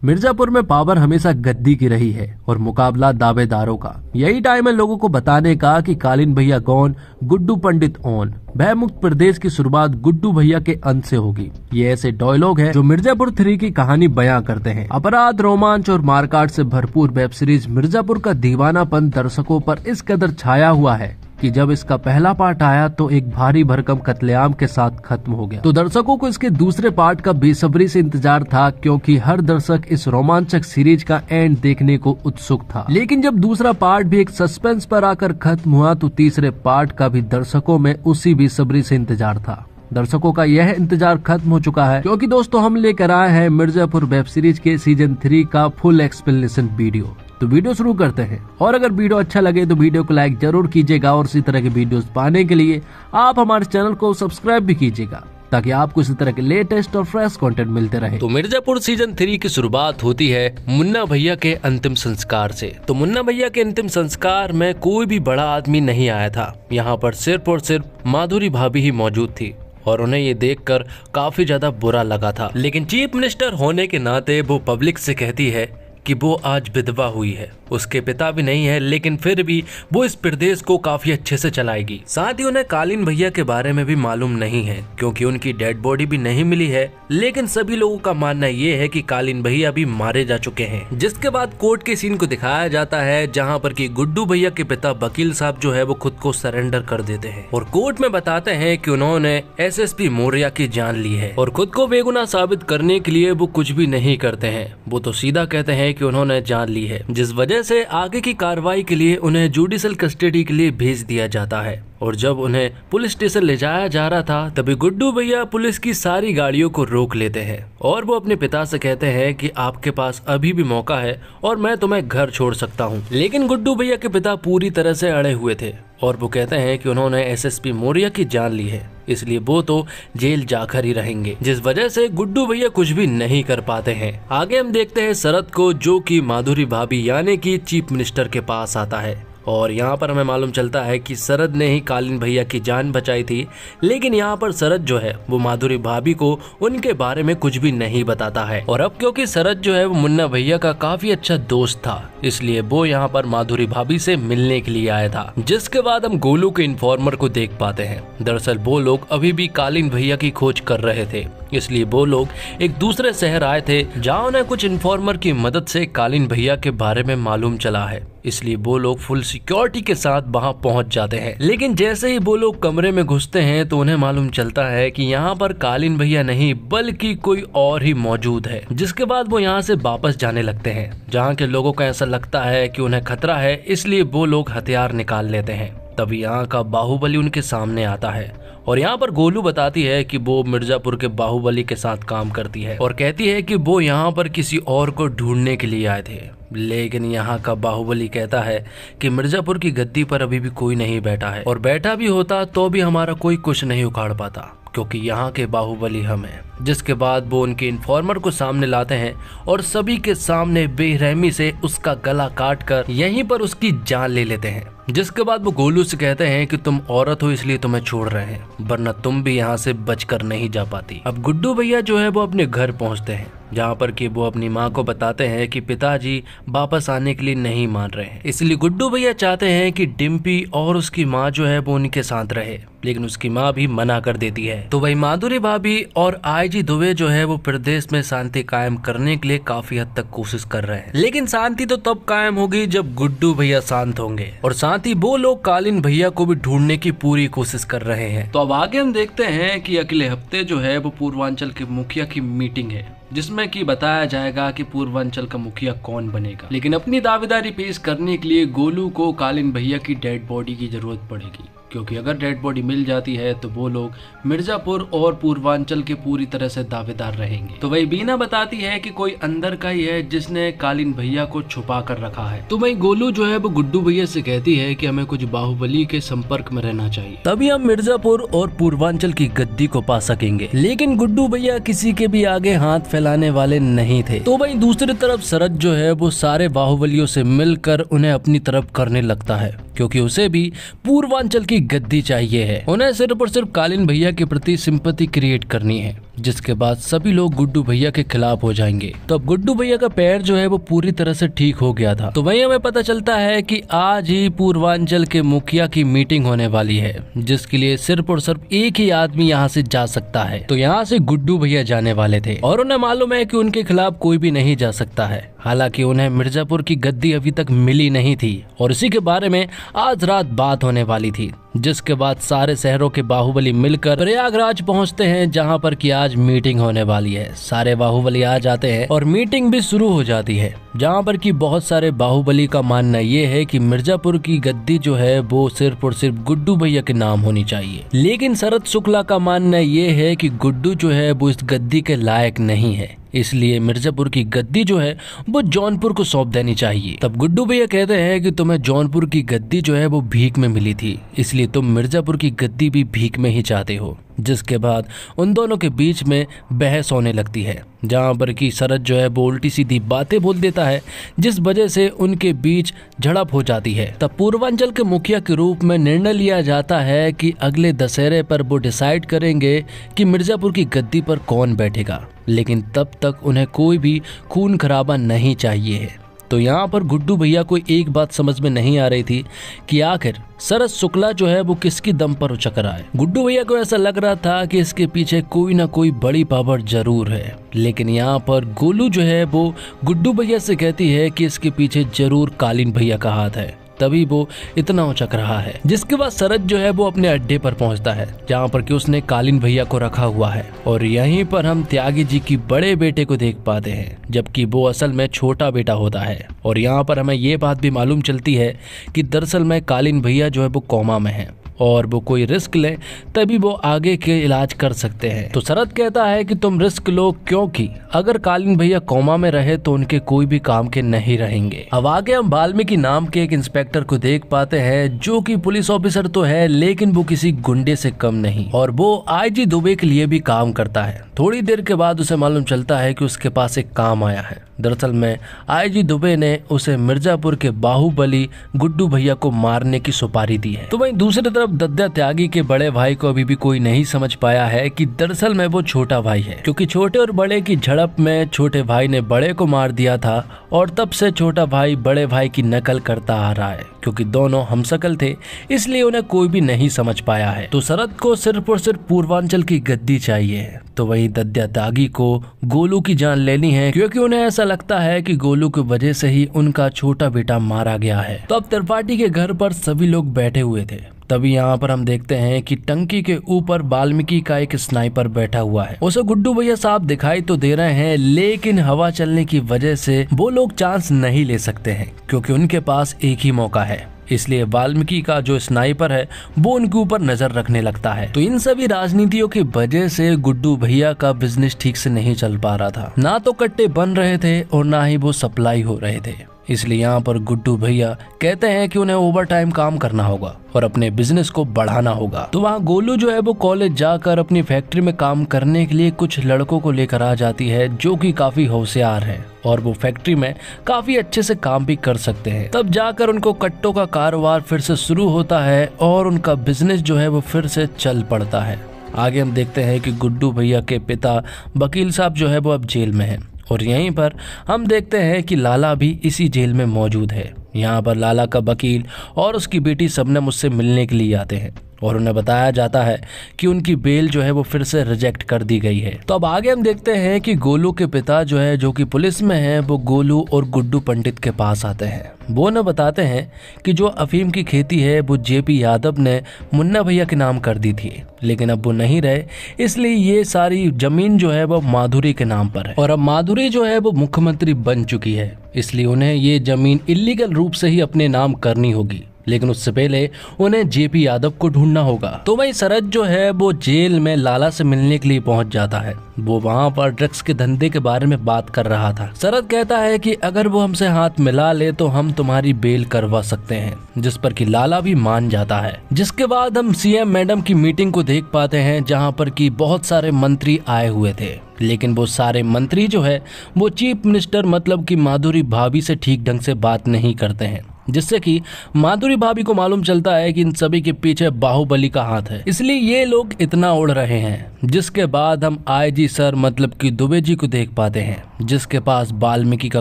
मिर्जापुर में पावर हमेशा गद्दी की रही है और मुकाबला दावेदारों का। यही टाइम है लोगों को बताने का कि कालीन भैया कौन, गुड्डू पंडित ऑन। भयमुक्त प्रदेश की शुरुआत गुड्डू भैया के अंत से होगी। ये ऐसे डायलॉग है जो मिर्जापुर 3 की कहानी बयां करते हैं। अपराध, रोमांच और मारकाट से भरपूर वेब सीरीज मिर्जापुर का दीवानापन दर्शकों पर इस कदर छाया हुआ है कि जब इसका पहला पार्ट आया तो एक भारी भरकम कत्लेआम के साथ खत्म हो गया। तो दर्शकों को इसके दूसरे पार्ट का बेसब्री से इंतजार था, क्योंकि हर दर्शक इस रोमांचक सीरीज का एंड देखने को उत्सुक था। लेकिन जब दूसरा पार्ट भी एक सस्पेंस पर आकर खत्म हुआ तो तीसरे पार्ट का भी दर्शकों में उसी बेसब्री से इंतजार था। दर्शकों का यह इंतजार खत्म हो चुका है, क्योंकि दोस्तों हम लेकर आए हैं मिर्जापुर वेब सीरीज के सीजन 3 का फुल एक्सप्लेनेशन वीडियो। तो वीडियो शुरू करते हैं। और अगर वीडियो अच्छा लगे तो वीडियो को लाइक जरूर कीजिएगा और इसी तरह के वीडियोस पाने के लिए आप हमारे चैनल को सब्सक्राइब भी कीजिएगा, ताकि आपको इसी तरह के लेटेस्ट और फ्रेश कंटेंट मिलते रहे। तो मिर्जापुर सीजन 3 की शुरुआत होती है मुन्ना भैया के अंतिम संस्कार से। तो मुन्ना भैया के अंतिम संस्कार में कोई भी बड़ा आदमी नहीं आया था। यहाँ पर सिर्फ और सिर्फ माधुरी भाभी ही मौजूद थी और उन्हें ये देखकर काफी ज्यादा बुरा लगा था। लेकिन चीफ मिनिस्टर होने के नाते वो पब्लिक से कहती है कि वो आज विधवा हुई है, उसके पिता भी नहीं है, लेकिन फिर भी वो इस प्रदेश को काफी अच्छे से चलाएगी। साथ ही उन्हें कालीन भैया के बारे में भी मालूम नहीं है, क्योंकि उनकी डेड बॉडी भी नहीं मिली है। लेकिन सभी लोगों का मानना ये है कि कालीन भैया भी मारे जा चुके हैं। जिसके बाद कोर्ट के सीन को दिखाया जाता है, जहाँ पर कि गुड्डू भैया के पिता वकील साहब जो है वो खुद को सरेंडर कर देते हैं और कोर्ट में बताते हैं कि उन्होंने एसएसपी मौर्या की जान ली है और खुद को बेगुनाह साबित करने के लिए वो कुछ भी नहीं करते हैं। वो तो सीधा कहते हैं कि उन्होंने जान ली है, जिस वजह से आगे की कार्रवाई के लिए उन्हें जुडिशियल कस्टडी के लिए भेज दिया जाता है। और जब उन्हें पुलिस स्टेशन ले जाया जा रहा था तभी गुड्डू भैया पुलिस की सारी गाड़ियों को रोक लेते हैं और वो अपने पिता से कहते हैं कि आपके पास अभी भी मौका है और मैं तुम्हें घर छोड़ सकता हूँ। लेकिन गुड्डू भैया के पिता पूरी तरह से अड़े हुए थे और वो कहते हैं कि उन्होंने एसएसपी मौर्या की जान ली है, इसलिए वो तो जेल जाकर ही रहेंगे, जिस वजह से गुड्डू भैया कुछ भी नहीं कर पाते हैं। आगे हम देखते हैं शरद को, जो कि माधुरी भाभी यानी कि चीफ मिनिस्टर के पास आता है और यहाँ पर हमें मालूम चलता है कि शरद ने ही कालीन भैया की जान बचाई थी। लेकिन यहाँ पर शरद जो है वो माधुरी भाभी को उनके बारे में कुछ भी नहीं बताता है और अब क्योंकि शरद जो है वो मुन्ना भैया का काफी अच्छा दोस्त था, इसलिए वो यहाँ पर माधुरी भाभी से मिलने के लिए आया था। जिसके बाद हम गोलू के इन्फॉर्मर को देख पाते हैं। दरअसल वो लोग अभी भी कालीन भैया की खोज कर रहे थे, इसलिए वो लोग एक दूसरे शहर आए थे जहाँ उन्हें कुछ इन्फॉर्मर की मदद से कालीन भैया के बारे में मालूम चला है, इसलिए वो लोग फुल सिक्योरिटी के साथ वहाँ पहुँच जाते हैं। लेकिन जैसे ही वो लोग कमरे में घुसते हैं तो उन्हें मालूम चलता है कि यहाँ पर कालीन भैया नहीं बल्कि कोई और ही मौजूद है। जिसके बाद वो यहाँ से वापस जाने लगते हैं। जहाँ के लोगों को ऐसा लगता है कि उन्हें खतरा है, इसलिए वो लोग हथियार निकाल लेते हैं। तभी यहाँ का बाहुबली उनके सामने आता है और यहाँ पर गोलू बताती है कि वो मिर्जापुर के बाहुबली के साथ काम करती है और कहती है कि वो यहाँ पर किसी और को ढूंढने के लिए आए थे। लेकिन यहाँ का बाहुबली कहता है कि मिर्जापुर की गद्दी पर अभी भी कोई नहीं बैठा है और बैठा भी होता तो भी हमारा कोई कुछ नहीं उखाड़ पाता, क्योंकि यहाँ के बाहुबली हम हैं। जिसके बाद वो उनके इन्फॉर्मर को सामने लाते हैं और सभी के सामने बेरहमी से उसका गला काटकर यहीं पर उसकी जान ले लेते हैं। जिसके बाद वो गोलू से कहते हैं कि तुम औरत हो इसलिए तुम्हें छोड़ रहे हैं, वरना तुम भी यहाँ से बचकर नहीं जा पाती। अब गुड्डू भैया जो है वो अपने घर पहुँचते हैं, जहाँ पर कि वो अपनी माँ को बताते हैं कि पिताजी वापस आने के लिए नहीं मान रहे हैं, इसलिए गुड्डू भैया चाहते हैं कि डिम्पी और उसकी माँ जो है वो उनके साथ रहे। लेकिन उसकी माँ भी मना कर देती है। तो वही माधुरी भाभी और आईजी दुबे जो है वो प्रदेश में शांति कायम करने के लिए काफी हद तक कोशिश कर रहे हैं। लेकिन शांति तो तब कायम होगी जब गुड्डू भैया शांत होंगे और साथ ही वो लोग कालीन भैया को भी ढूंढने की पूरी कोशिश कर रहे हैं। तो अब आगे हम देखते हैं कि अगले हफ्ते जो है वो पूर्वांचल के मुखिया की मीटिंग है, जिसमें कि बताया जाएगा कि पूर्वांचल का मुखिया कौन बनेगा। लेकिन अपनी दावेदारी पेश करने के लिए गोलू को कालीन भैया की डेड बॉडी की जरूरत पड़ेगी, क्योंकि अगर डेड बॉडी मिल जाती है तो वो लोग मिर्जापुर और पूर्वांचल के पूरी तरह से दावेदार रहेंगे। तो वही बीना बताती है कि कोई अंदर का ही है जिसने कालीन भैया को छुपा कर रखा है। तो वही गोलू जो है वो गुड्डू भैया से कहती है कि हमें कुछ बाहुबली के संपर्क में रहना चाहिए, तभी हम मिर्जापुर और पूर्वांचल की गद्दी को पा सकेंगे। लेकिन गुड्डू भैया किसी के भी आगे हाथ फैलाने वाले नहीं थे। तो वही दूसरी तरफ शरद जो है वो सारे बाहुबलियों से मिलकर उन्हें अपनी तरफ करने लगता है, क्योंकि उसे भी पूर्वांचल की गद्दी चाहिए है। उन्हें सिर्फ और सिर्फ कालीन भैया के प्रति सिंपैथी क्रिएट करनी है। जिसके बाद सभी लोग गुड्डू भैया के खिलाफ हो जाएंगे। तो अब गुड्डू भैया का पैर जो है वो पूरी तरह से ठीक हो गया था। तो वहीं हमें पता चलता है कि आज ही पूर्वांचल के मुखिया की मीटिंग होने वाली है, जिसके लिए सिर्फ और सिर्फ एक ही आदमी यहाँ से जा सकता है। तो यहाँ से गुड्डू भैया जाने वाले थे और उन्हें मालूम है कि उनके खिलाफ कोई भी नहीं जा सकता है। हालांकि उन्हें मिर्जापुर की गद्दी अभी तक मिली नहीं थी और इसी के बारे में आज रात बात होने वाली थी, जिसके बाद सारे शहरों के बाहुबली मिलकर प्रयागराज पहुंचते हैं, जहां पर कि आज मीटिंग होने वाली है। सारे बाहुबली आ जाते हैं और मीटिंग भी शुरू हो जाती है, जहां पर कि बहुत सारे बाहुबली का मानना ये है कि मिर्जापुर की गद्दी जो है वो सिर्फ और सिर्फ गुड्डू भैया के नाम होनी चाहिए। लेकिन शरद शुक्ला का मानना ये है कि गुड्डू जो है वो इस गद्दी के लायक नहीं है, इसलिए मिर्जापुर की गद्दी जो है वो जौनपुर को सौंप देनी चाहिए। तब गुड्डू भैया कहते हैं कि तुम्हें जौनपुर की गद्दी जो है वो भीख में मिली थी, इसलिए तुम मिर्जापुर की गद्दी भी भीख में ही चाहते हो। जिसके बाद उन दोनों के बीच में बहस होने लगती है, जहां पर कि शरद जो है वो उल्टी सीधी बातें बोल देता है, जिस वजह से उनके बीच झड़प हो जाती है। तब पूर्वांचल के मुखिया के रूप में निर्णय लिया जाता है कि अगले दशहरे पर वो डिसाइड करेंगे कि मिर्जापुर की गद्दी पर कौन बैठेगा, लेकिन तब तक उन्हें कोई भी खून खराबा नहीं चाहिए है। तो यहाँ पर गुड्डू भैया को एक बात समझ में नहीं आ रही थी कि आखिर शरद शुक्ला जो है वो किसकी दम पर उचक रहा है। गुड्डू भैया को ऐसा लग रहा था कि इसके पीछे कोई ना कोई बड़ी पावर जरूर है, लेकिन यहाँ पर गोलू जो है वो गुड्डू भैया से कहती है कि इसके पीछे जरूर कालीन भैया का हाथ है, तभी वो इतना उचक रहा है। जिसके बाद शरद जो है वो अपने अड्डे पर पहुंचता है, जहां पर कि उसने कालीन भैया को रखा हुआ है और यहीं पर हम त्यागी जी की बड़े बेटे को देख पाते हैं, जबकि वो असल में छोटा बेटा होता है। और यहाँ पर हमें ये बात भी मालूम चलती है कि दरअसल में कालीन भैया जो है वो कोमा में है और वो कोई रिस्क ले तभी वो आगे के इलाज कर सकते हैं। तो शरद कहता है कि तुम रिस्क लो, क्योंकि अगर कालीन भैया कोमा में रहे तो उनके कोई भी काम के नहीं रहेंगे। अब आगे हम वाल्मीकि नाम के एक इंस्पेक्टर को देख पाते हैं, जो कि पुलिस ऑफिसर तो है लेकिन वो किसी गुंडे से कम नहीं, और वो आईजी दुबे के लिए भी काम करता है। थोड़ी देर के बाद उसे मालूम चलता है कि उसके पास एक काम आया है। दरअसल में आईजी दुबे ने उसे मिर्जापुर के बाहुबली गुड्डू भैया को मारने की सुपारी दी है। तो वहीं दूसरी तरफ दद्दा त्यागी के बड़े भाई को अभी भी कोई नहीं समझ पाया है कि दरअसल में वो छोटा भाई है, क्योंकि छोटे और बड़े की झड़प में छोटे भाई ने बड़े को मार दिया था और तब से छोटा भाई बड़े भाई की नकल करता आ रहा है। क्योंकि दोनों हमशक्ल थे, इसलिए उन्हें कोई भी नहीं समझ पाया है। तो शरद को सिर्फ और सिर्फ पूर्वांचल की गद्दी चाहिए। तो वहीं दद्दा त्यागी को गोलू की जान लेनी है, क्योंकि उन्हें ऐसा लगता है कि गोलू की वजह से ही उनका छोटा बेटा मारा गया है। तो अब त्रिपाठी के घर पर सभी लोग बैठे हुए थे। तभी यहाँ पर हम देखते हैं कि टंकी के ऊपर वाल्मीकि का एक स्नाइपर बैठा हुआ है। उसे गुड्डू भैया साहब दिखाई तो दे रहे हैं, लेकिन हवा चलने की वजह से वो लोग चांस नहीं ले सकते हैं, क्योंकि उनके पास एक ही मौका है। इसलिए वाल्मीकि का जो स्नाइपर है वो उनके ऊपर नजर रखने लगता है। तो इन सभी राजनीतियों की वजह से गुड्डू भैया का बिजनेस ठीक से नहीं चल पा रहा था। ना तो कट्टे बन रहे थे और ना ही वो सप्लाई हो रहे थे। इसलिए यहाँ पर गुड्डू भैया कहते हैं कि उन्हें ओवर टाइम काम करना होगा और अपने बिजनेस को बढ़ाना होगा। तो वहाँ गोलू जो है वो कॉलेज जाकर अपनी फैक्ट्री में काम करने के लिए कुछ लड़कों को लेकर आ जाती है, जो कि काफी होशियार है और वो फैक्ट्री में काफी अच्छे से काम भी कर सकते हैं। तब जाकर उनको कट्टों का कारोबार फिर से शुरू होता है और उनका बिजनेस जो है वो फिर से चल पड़ता है। आगे हम देखते हैं कि गुड्डू भैया के पिता वकील साहब जो है वो अब जेल में है और यहीं पर हम देखते हैं कि लाला भी इसी जेल में मौजूद है। यहाँ पर लाला का वकील और उसकी बेटी सबने मुझसे मिलने के लिए आते हैं और उन्हें बताया जाता है कि उनकी बेल जो है वो फिर से रिजेक्ट कर दी गई है। तो अब आगे हम देखते हैं कि गोलू के पिता जो है, जो कि पुलिस में है, वो गोलू और गुड्डू पंडित के पास आते हैं। वो उन्हें बताते हैं कि जो अफीम की खेती है वो जेपी यादव ने मुन्ना भैया के नाम कर दी थी, लेकिन अब वो नहीं रहे, इसलिए ये सारी जमीन जो है वो माधुरी के नाम पर है। और अब माधुरी जो है वो मुख्यमंत्री बन चुकी है, इसलिए उन्हें ये जमीन इलीगल रूप से ही अपने नाम करनी होगी, लेकिन उससे पहले उन्हें जेपी यादव को ढूंढना होगा। तो वही शरद जो है वो जेल में लाला से मिलने के लिए पहुंच जाता है। वो वहां पर ड्रग्स के धंधे के बारे में बात कर रहा था। शरद कहता है कि अगर वो हमसे हाथ मिला ले तो हम तुम्हारी बेल करवा सकते हैं, जिस पर कि लाला भी मान जाता है। जिसके बाद हम सीएम मैडम की मीटिंग को देख पाते हैं, जहाँ पर कि बहुत सारे मंत्री आए हुए थे। लेकिन वो सारे मंत्री जो है वो चीफ मिनिस्टर मतलब कि माधुरी भाभी से ठीक ढंग से बात नहीं करते हैं, जिससे कि माधुरी भाभी को मालूम चलता है कि इन सभी के पीछे बाहुबली का हाथ है, इसलिए ये लोग इतना उड़ रहे हैं। जिसके बाद हम आईजी सर मतलब कि दुबे जी को देख पाते हैं, जिसके पास वाल्मीकि का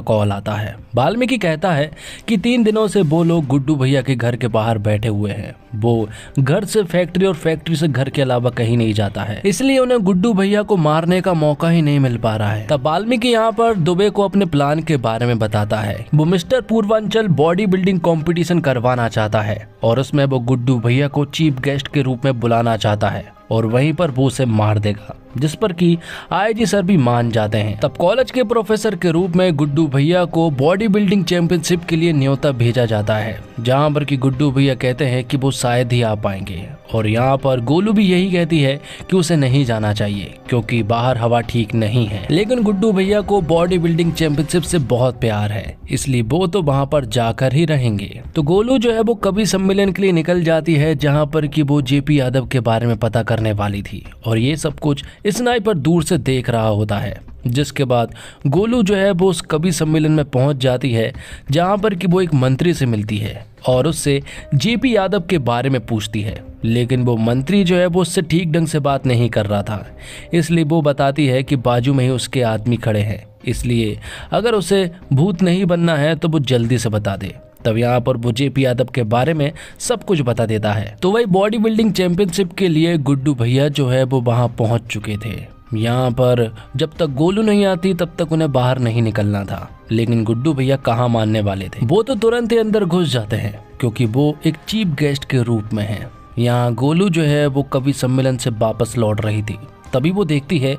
कॉल आता है। वाल्मीकि कहता है कि 3 दिनों से वो लोग गुड्डू भैया के घर के बाहर बैठे हुए हैं, वो घर से फैक्ट्री और फैक्ट्री से घर के अलावा कहीं नहीं जाता है, इसलिए उन्हें गुड्डू भैया को मारने का मौका ही नहीं मिल पा रहा है। तब वाल्मीकि यहाँ पर दुबे को अपने प्लान के बारे में बताता है। वो mister Purvanchal body building competition करवाना चाहता है और उसमें वो गुड्डू भैया को चीफ गेस्ट के रूप में बुलाना चाहता है और वहीं पर वो उसे मार देगा, जिस पर कि आईजी सर भी मान जाते हैं। तब कॉलेज के प्रोफेसर के रूप में गुड्डू भैया को बॉडी बिल्डिंग चैंपियनशिप के लिए न्योता भेजा जाता है, जहां पर कि गुड्डू भैया कहते हैं कि वो शायद ही आ पाएंगे और यहाँ पर गोलू भी यही कहती है कि उसे नहीं जाना चाहिए क्योंकि बाहर हवा ठीक नहीं है। लेकिन गुड्डू भैया को बॉडी बिल्डिंग चैंपियनशिप से बहुत प्यार है, इसलिए वो तो वहाँ पर जाकर ही रहेंगे। तो गोलू जो है वो कवि सम्मेलन के लिए निकल जाती है, जहाँ पर कि वो जेपी यादव के बारे में पता करने वाली थी और ये सब कुछ स्नाइपर दूर से देख रहा होता है। जिसके बाद गोलू जो है वो उस कवि सम्मेलन में पहुंच जाती है, जहां पर कि वो एक मंत्री से मिलती है और उससे जेपी यादव के बारे में पूछती है। लेकिन वो मंत्री जो है वो उससे ठीक ढंग से बात नहीं कर रहा था, इसलिए वो बताती है कि बाजू में ही उसके आदमी खड़े हैं, इसलिए अगर उसे भूत नहीं बनना है तो वो जल्दी से बता दे। तब यहाँ पर वो जेपी यादव के बारे में सब कुछ बता देता है। तो वही बॉडी बिल्डिंग चैंपियनशिप के लिए गुड्डू भैया जो है वो वहाँ पहुँच चुके थे। यहाँ पर जब तक गोलू नहीं आती तब तक उन्हें बाहर नहीं निकलना था, लेकिन गुड्डू भैया कहाँ मानने वाले थे, वो तो तुरंत ही अंदर घुस जाते हैं क्योंकि वो एक चीफ गेस्ट के रूप में है। यहाँ गोलू जो है वो कवि सम्मेलन से वापस लौट रही थी, तभी वो देखती है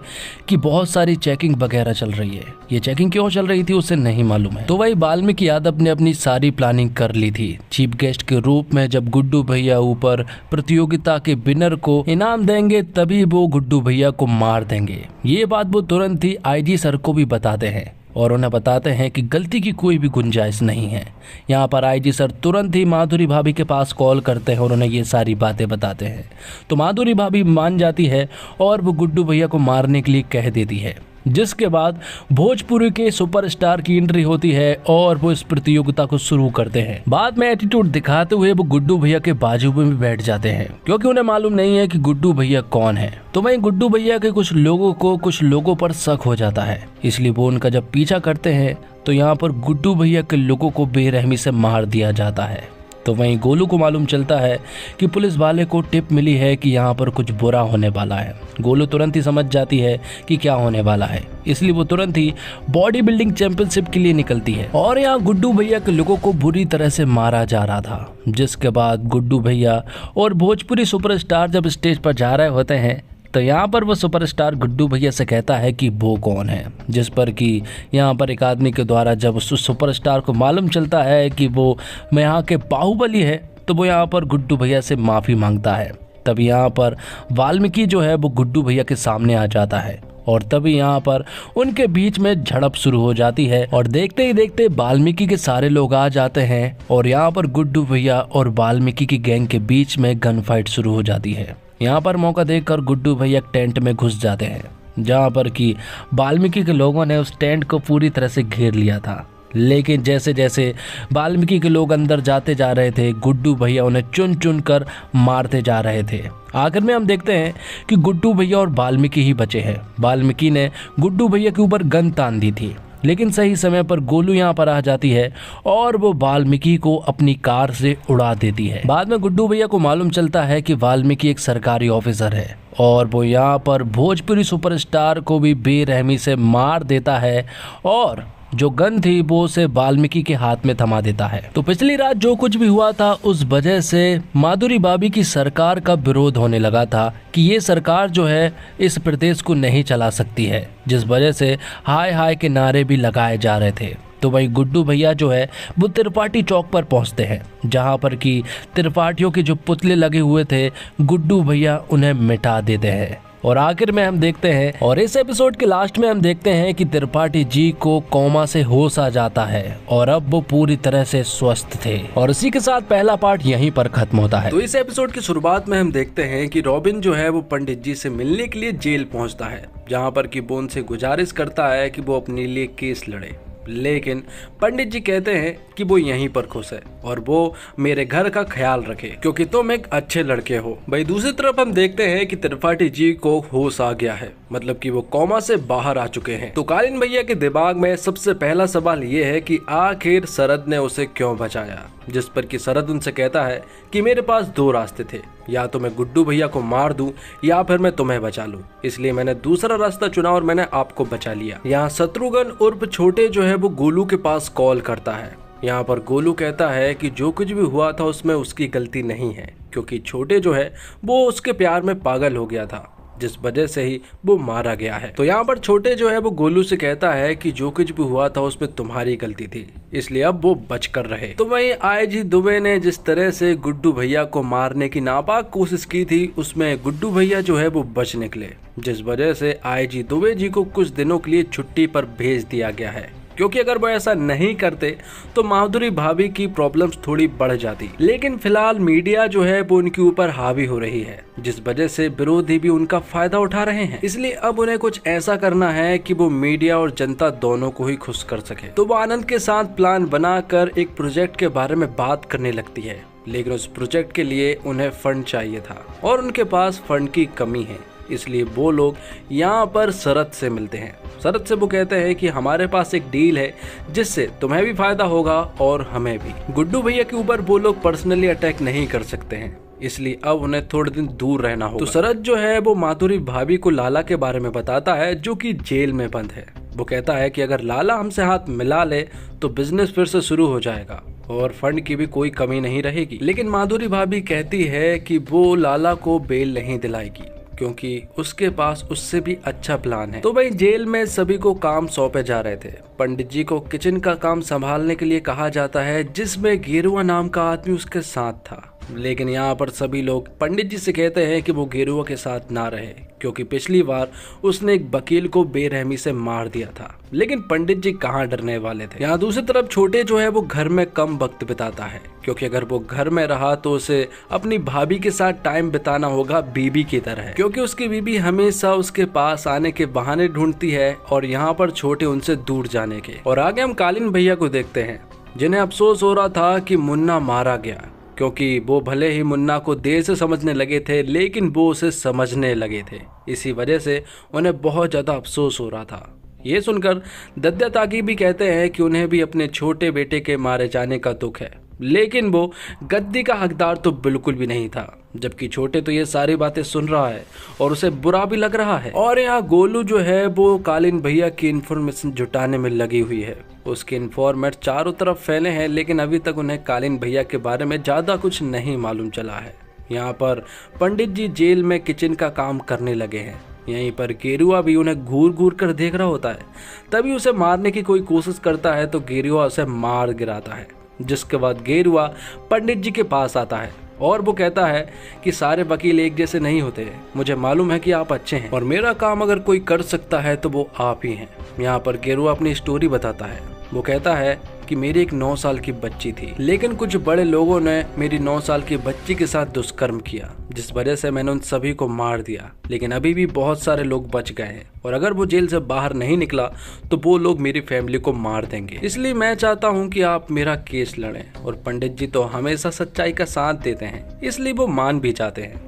कि बहुत सारी चेकिंग वगैरह चल रही है। ये चेकिंग क्यों चल रही थी उसे नहीं मालूम है। तो वही वाल्मीकि यादव ने अपनी सारी प्लानिंग कर ली थी चीफ गेस्ट के रूप में। जब गुड्डू भैया ऊपर प्रतियोगिता के विनर को इनाम देंगे तभी वो गुड्डू भैया को मार देंगे। ये बात वो तुरंत ही आईजी सर को भी बताते हैं और उन्हें बताते हैं कि गलती की कोई भी गुंजाइश नहीं है। यहाँ पर आईजी सर तुरंत ही माधुरी भाभी के पास कॉल करते हैं और उन्हें ये सारी बातें बताते हैं। तो माधुरी भाभी मान जाती है और वो गुड्डू भैया को मारने के लिए कह देती है, जिसके बाद भोजपुरी के सुपरस्टार की एंट्री होती है और वो इस प्रतियोगिता को शुरू करते हैं। बाद में एटीट्यूड दिखाते हुए वो गुड्डू भैया के बाजू में भी बैठ जाते हैं क्योंकि उन्हें मालूम नहीं है कि गुड्डू भैया कौन है। तो वहीं गुड्डू भैया के कुछ लोगों पर शक हो जाता है, इसलिए वो उनका जब पीछा करते हैं तो यहाँ पर गुड्डू भैया के लोगों को बेरहमी से मार दिया जाता है। तो वहीं गोलू को मालूम चलता है कि पुलिस वाले को टिप मिली है कि यहाँ पर कुछ बुरा होने वाला है। गोलू तुरंत ही समझ जाती है कि क्या होने वाला है, इसलिए वो तुरंत ही बॉडी बिल्डिंग चैंपियनशिप के लिए निकलती है और यहाँ गुड्डू भैया के लोगों को बुरी तरह से मारा जा रहा था। जिसके बाद गुड्डू भैया और भोजपुरी सुपरस्टार जब स्टेज पर जा रहे होते हैं तो यहाँ पर वो सुपरस्टार गुड्डू भैया से कहता है कि वो कौन है, जिस पर कि यहाँ पर एक आदमी के द्वारा जब उस सुपरस्टार को मालूम चलता है कि वो यहाँ के बाहुबली है तो वो यहाँ पर गुड्डू भैया से माफ़ी मांगता है। तभी यहाँ पर वाल्मीकि जो है वो गुड्डू भैया के सामने आ जाता है और तभी यहाँ पर उनके बीच में झड़प शुरू हो जाती है और देखते ही देखते वाल्मीकि के सारे लोग आ जाते हैं और यहाँ पर गुड्डू भैया और वाल्मीकि की गैंग के बीच में गन फाइट शुरू हो जाती है। यहाँ पर मौका देखकर गुड्डू भैया एक टेंट में घुस जाते हैं, जहाँ पर कि वाल्मीकि के लोगों ने उस टेंट को पूरी तरह से घेर लिया था। लेकिन जैसे जैसे वाल्मीकि के लोग अंदर जाते जा रहे थे गुड्डू भैया उन्हें चुन चुन कर मारते जा रहे थे। आखिर में हम देखते हैं कि गुड्डू भैया और वाल्मीकि ही बचे हैं। वाल्मीकि ने गुड्डू भैया के ऊपर गन तान दी थी, लेकिन सही समय पर गोलू यहाँ पर आ जाती है और वो वाल्मीकि को अपनी कार से उड़ा देती है। बाद में गुड्डू भैया को मालूम चलता है कि वाल्मीकि एक सरकारी ऑफिसर है और वो यहाँ पर भोजपुरी सुपरस्टार को भी बेरहमी से मार देता है और जो गन थी वो उसे वाल्मीकि के हाथ में थमा देता है। तो पिछली रात जो कुछ भी हुआ था उस वजह से माधुरी भाभी की सरकार का विरोध होने लगा था कि ये सरकार जो है इस प्रदेश को नहीं चला सकती है, जिस वजह से हाय हाय के नारे भी लगाए जा रहे थे। तो वही गुड्डू भैया जो है वो त्रिपाठी चौक पर पहुंचते हैं, जहां पर कि त्रिपाठियों के जो पुतले लगे हुए थे गुड्डू भैया उन्हें मिटा देते हैं और आखिर में हम देखते हैं और इस एपिसोड के लास्ट में हम देखते हैं कि त्रिपाठी जी को कोमा से होश आ जाता है और अब वो पूरी तरह से स्वस्थ थे। और इसी के साथ पहला पार्ट यहीं पर खत्म होता है। तो इस एपिसोड की शुरुआत में हम देखते हैं कि रॉबिन जो है वो पंडित जी से मिलने के लिए जेल पहुंचता है, जहां पर कि वो उनसे गुजारिश करता है कि वो अपने लिए केस लड़े। लेकिन पंडित जी कहते हैं कि वो यहीं पर खुश है और वो मेरे घर का ख्याल रखे क्योंकि तुम एक अच्छे लड़के हो। भाई दूसरी तरफ हम देखते हैं कि त्रिपाठी जी को होश आ गया है, मतलब कि वो कोमा से बाहर आ चुके हैं। तो कालीन भैया के दिमाग में सबसे पहला सवाल ये है कि आखिर शरद ने उसे क्यों बचाया, जिस पर कि शरद उनसे कहता है कि मेरे पास दो रास्ते थे, या तो मैं गुड्डू भैया को मार दूं या फिर मैं तुम्हें बचा लूं, इसलिए मैंने दूसरा रास्ता चुना और मैंने आपको बचा लिया। यहाँ शत्रुघ्न उर्फ छोटे जो है वो गोलू के पास कॉल करता है। यहाँ पर गोलू कहता है कि जो कुछ भी हुआ था उसमें उसकी गलती नहीं है, क्योंकि छोटे जो है वो उसके प्यार में पागल हो गया था, जिस वजह से ही वो मारा गया है। तो यहाँ पर छोटे जो है वो गोलू से कहता है कि जो कुछ भी हुआ था उसमें तुम्हारी गलती थी, इसलिए अब वो बच कर रहे। तो वहीं आईजी दुबे ने जिस तरह से गुड्डू भैया को मारने की नापाक कोशिश की थी, उसमें गुड्डू भैया जो है वो बच निकले, जिस वजह से आईजी दुबे जी को कुछ दिनों के लिए छुट्टी पर भेज दिया गया है, क्योंकि अगर वो ऐसा नहीं करते तो माधुरी भाभी की प्रॉब्लम्स थोड़ी बढ़ जाती। लेकिन फिलहाल मीडिया जो है वो उनके ऊपर हावी हो रही है, जिस वजह से विरोधी भी उनका फायदा उठा रहे हैं। इसलिए अब उन्हें कुछ ऐसा करना है कि वो मीडिया और जनता दोनों को ही खुश कर सके। तो वो आनंद के साथ प्लान बनाकर एक प्रोजेक्ट के बारे में बात करने लगती है, लेकिन उस प्रोजेक्ट के लिए उन्हें फंड चाहिए था और उनके पास फंड की कमी है, इसलिए वो लोग यहाँ पर शरद से मिलते हैं। शरद से वो कहते हैं कि हमारे पास एक डील है जिससे तुम्हें भी फायदा होगा और हमें भी। गुड्डू भैया के ऊपर वो लोग पर्सनली अटैक नहीं कर सकते हैं, इसलिए अब उन्हें थोड़े दिन दूर रहना होगा। तो शरद जो है वो माधुरी भाभी को लाला के बारे में बताता है, जो कि जेल में बंद है। वो कहता है कि अगर लाला हमसे हाथ मिला ले तो बिजनेस फिर से शुरू हो जाएगा और फंड की भी कोई कमी नहीं रहेगी। लेकिन माधुरी भाभी कहती है कि वो लाला को बेल नहीं दिलाएगी, क्योंकि उसके पास उससे भी अच्छा प्लान है। तो भाई जेल में सभी को काम सौंपे जा रहे थे। पंडित जी को किचन का काम संभालने के लिए कहा जाता है, जिसमें गेरुआ नाम का आदमी उसके साथ था। लेकिन यहाँ पर सभी लोग पंडित जी से कहते हैं कि वो गेरुआ के साथ ना रहे, क्योंकि पिछली बार उसने एक वकील को बेरहमी से मार दिया था। लेकिन पंडित जी कहाँ डरने वाले थे। यहाँ दूसरी तरफ छोटे जो है वो घर में कम वक्त बिताता है, क्योंकि अगर वो घर में रहा तो उसे अपनी भाभी के साथ टाइम बिताना होगा बीबी की तरह, क्योंकि उसकी बीबी हमेशा उसके पास आने के बहाने ढूंढती है और यहाँ पर छोटे उनसे दूर जाने के। और आगे हम कालीन भैया को देखते हैं, जिन्हें अफसोस हो रहा था कि मुन्ना मारा गया, क्योंकि वो भले ही मुन्ना को देर से समझने लगे थे लेकिन वो उसे समझने लगे थे। इसी वजह से उन्हें बहुत ज्यादा अफसोस हो रहा था। ये सुनकर दद्या ताकी भी कहते हैं कि उन्हें भी अपने छोटे बेटे के मारे जाने का दुख है, लेकिन वो गद्दी का हकदार तो बिल्कुल भी नहीं था। जबकि छोटे तो ये सारी बातें सुन रहा है और उसे बुरा भी लग रहा है। और यहाँ गोलू जो है वो कालीन भैया की इन्फॉर्मेशन जुटाने में लगी हुई है। उसके इन्फॉर्मेट चारों तरफ फैले हैं, लेकिन अभी तक उन्हें कालीन भैया के बारे में ज्यादा कुछ नहीं मालूम चला है। यहाँ पर पंडित जी जेल में किचन का काम करने लगे हैं। यहीं पर गेरुआ भी उन्हें घूर घूर कर देख रहा होता है। तभी उसे मारने की कोई कोशिश करता है तो गेरुआ उसे मार गिराता है, जिसके बाद गेरुआ पंडित जी के पास आता है और वो कहता है कि सारे वकील एक जैसे नहीं होते, मुझे मालूम है कि आप अच्छे हैं और मेरा काम अगर कोई कर सकता है तो वो आप ही हैं। यहाँ पर गेरुआ अपनी स्टोरी बताता है। वो कहता है कि मेरी एक 9 साल की बच्ची थी, लेकिन कुछ बड़े लोगों ने मेरी 9 साल की बच्ची के साथ दुष्कर्म किया, जिस वजह से मैंने उन सभी को मार दिया। लेकिन अभी भी बहुत सारे लोग बच गए हैं और अगर वो जेल से बाहर नहीं निकला तो वो लोग मेरी फैमिली को मार देंगे। इसलिए मैं चाहता हूँ कि आप मेरा केस लड़ें। और पंडित जी तो हमेशा सच्चाई का साथ देते हैं, इसलिए वो मान भी जाते हैं।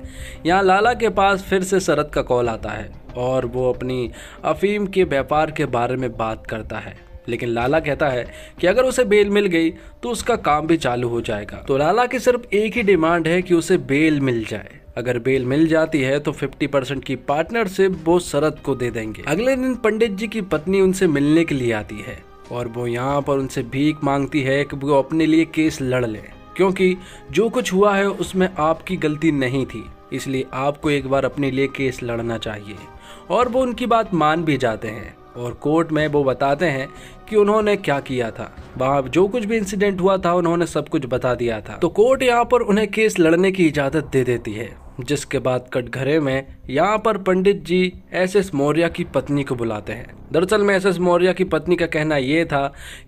यहाँ लाला के पास फिर से शरद का कॉल आता है और वो अपनी अफीम के व्यापार के बारे में बात करता है। लेकिन लाला कहता है कि अगर उसे बेल मिल गई तो उसका काम भी चालू हो जाएगा। तो लाला की सिर्फ एक ही डिमांड है कि उसे बेल मिल जाए। अगर बेल मिल जाती है तो 50% की पार्टनरशिप वो शरद को दे देंगे। अगले दिन पंडित जी की पत्नी उनसे मिलने के लिए आती है और वो यहाँ पर उनसे भीख मांगती है कि वो अपने लिए केस लड़ ले, क्योंकि जो कुछ हुआ है उसमें आपकी गलती नहीं थी, इसलिए आपको एक बार अपने लिए केस लड़ना चाहिए। और वो उनकी बात मान भी जाते हैं और कोर्ट में वो बताते हैं कि उन्होंने क्या किया था। वहाँ जो कुछ भी इंसिडेंट हुआ था उन्होंने सब कुछ बता दिया था। तो कोर्ट यहाँ पर उन्हें केस लड़ने की इजाजत दे देती है। जिसके बाद कटघरे में यहाँ पर पंडित जी एसएस मौर्य की पत्नी को बुलाते हैं। दरअसल में एसएस मौर्य की पत्नी का कहना ये था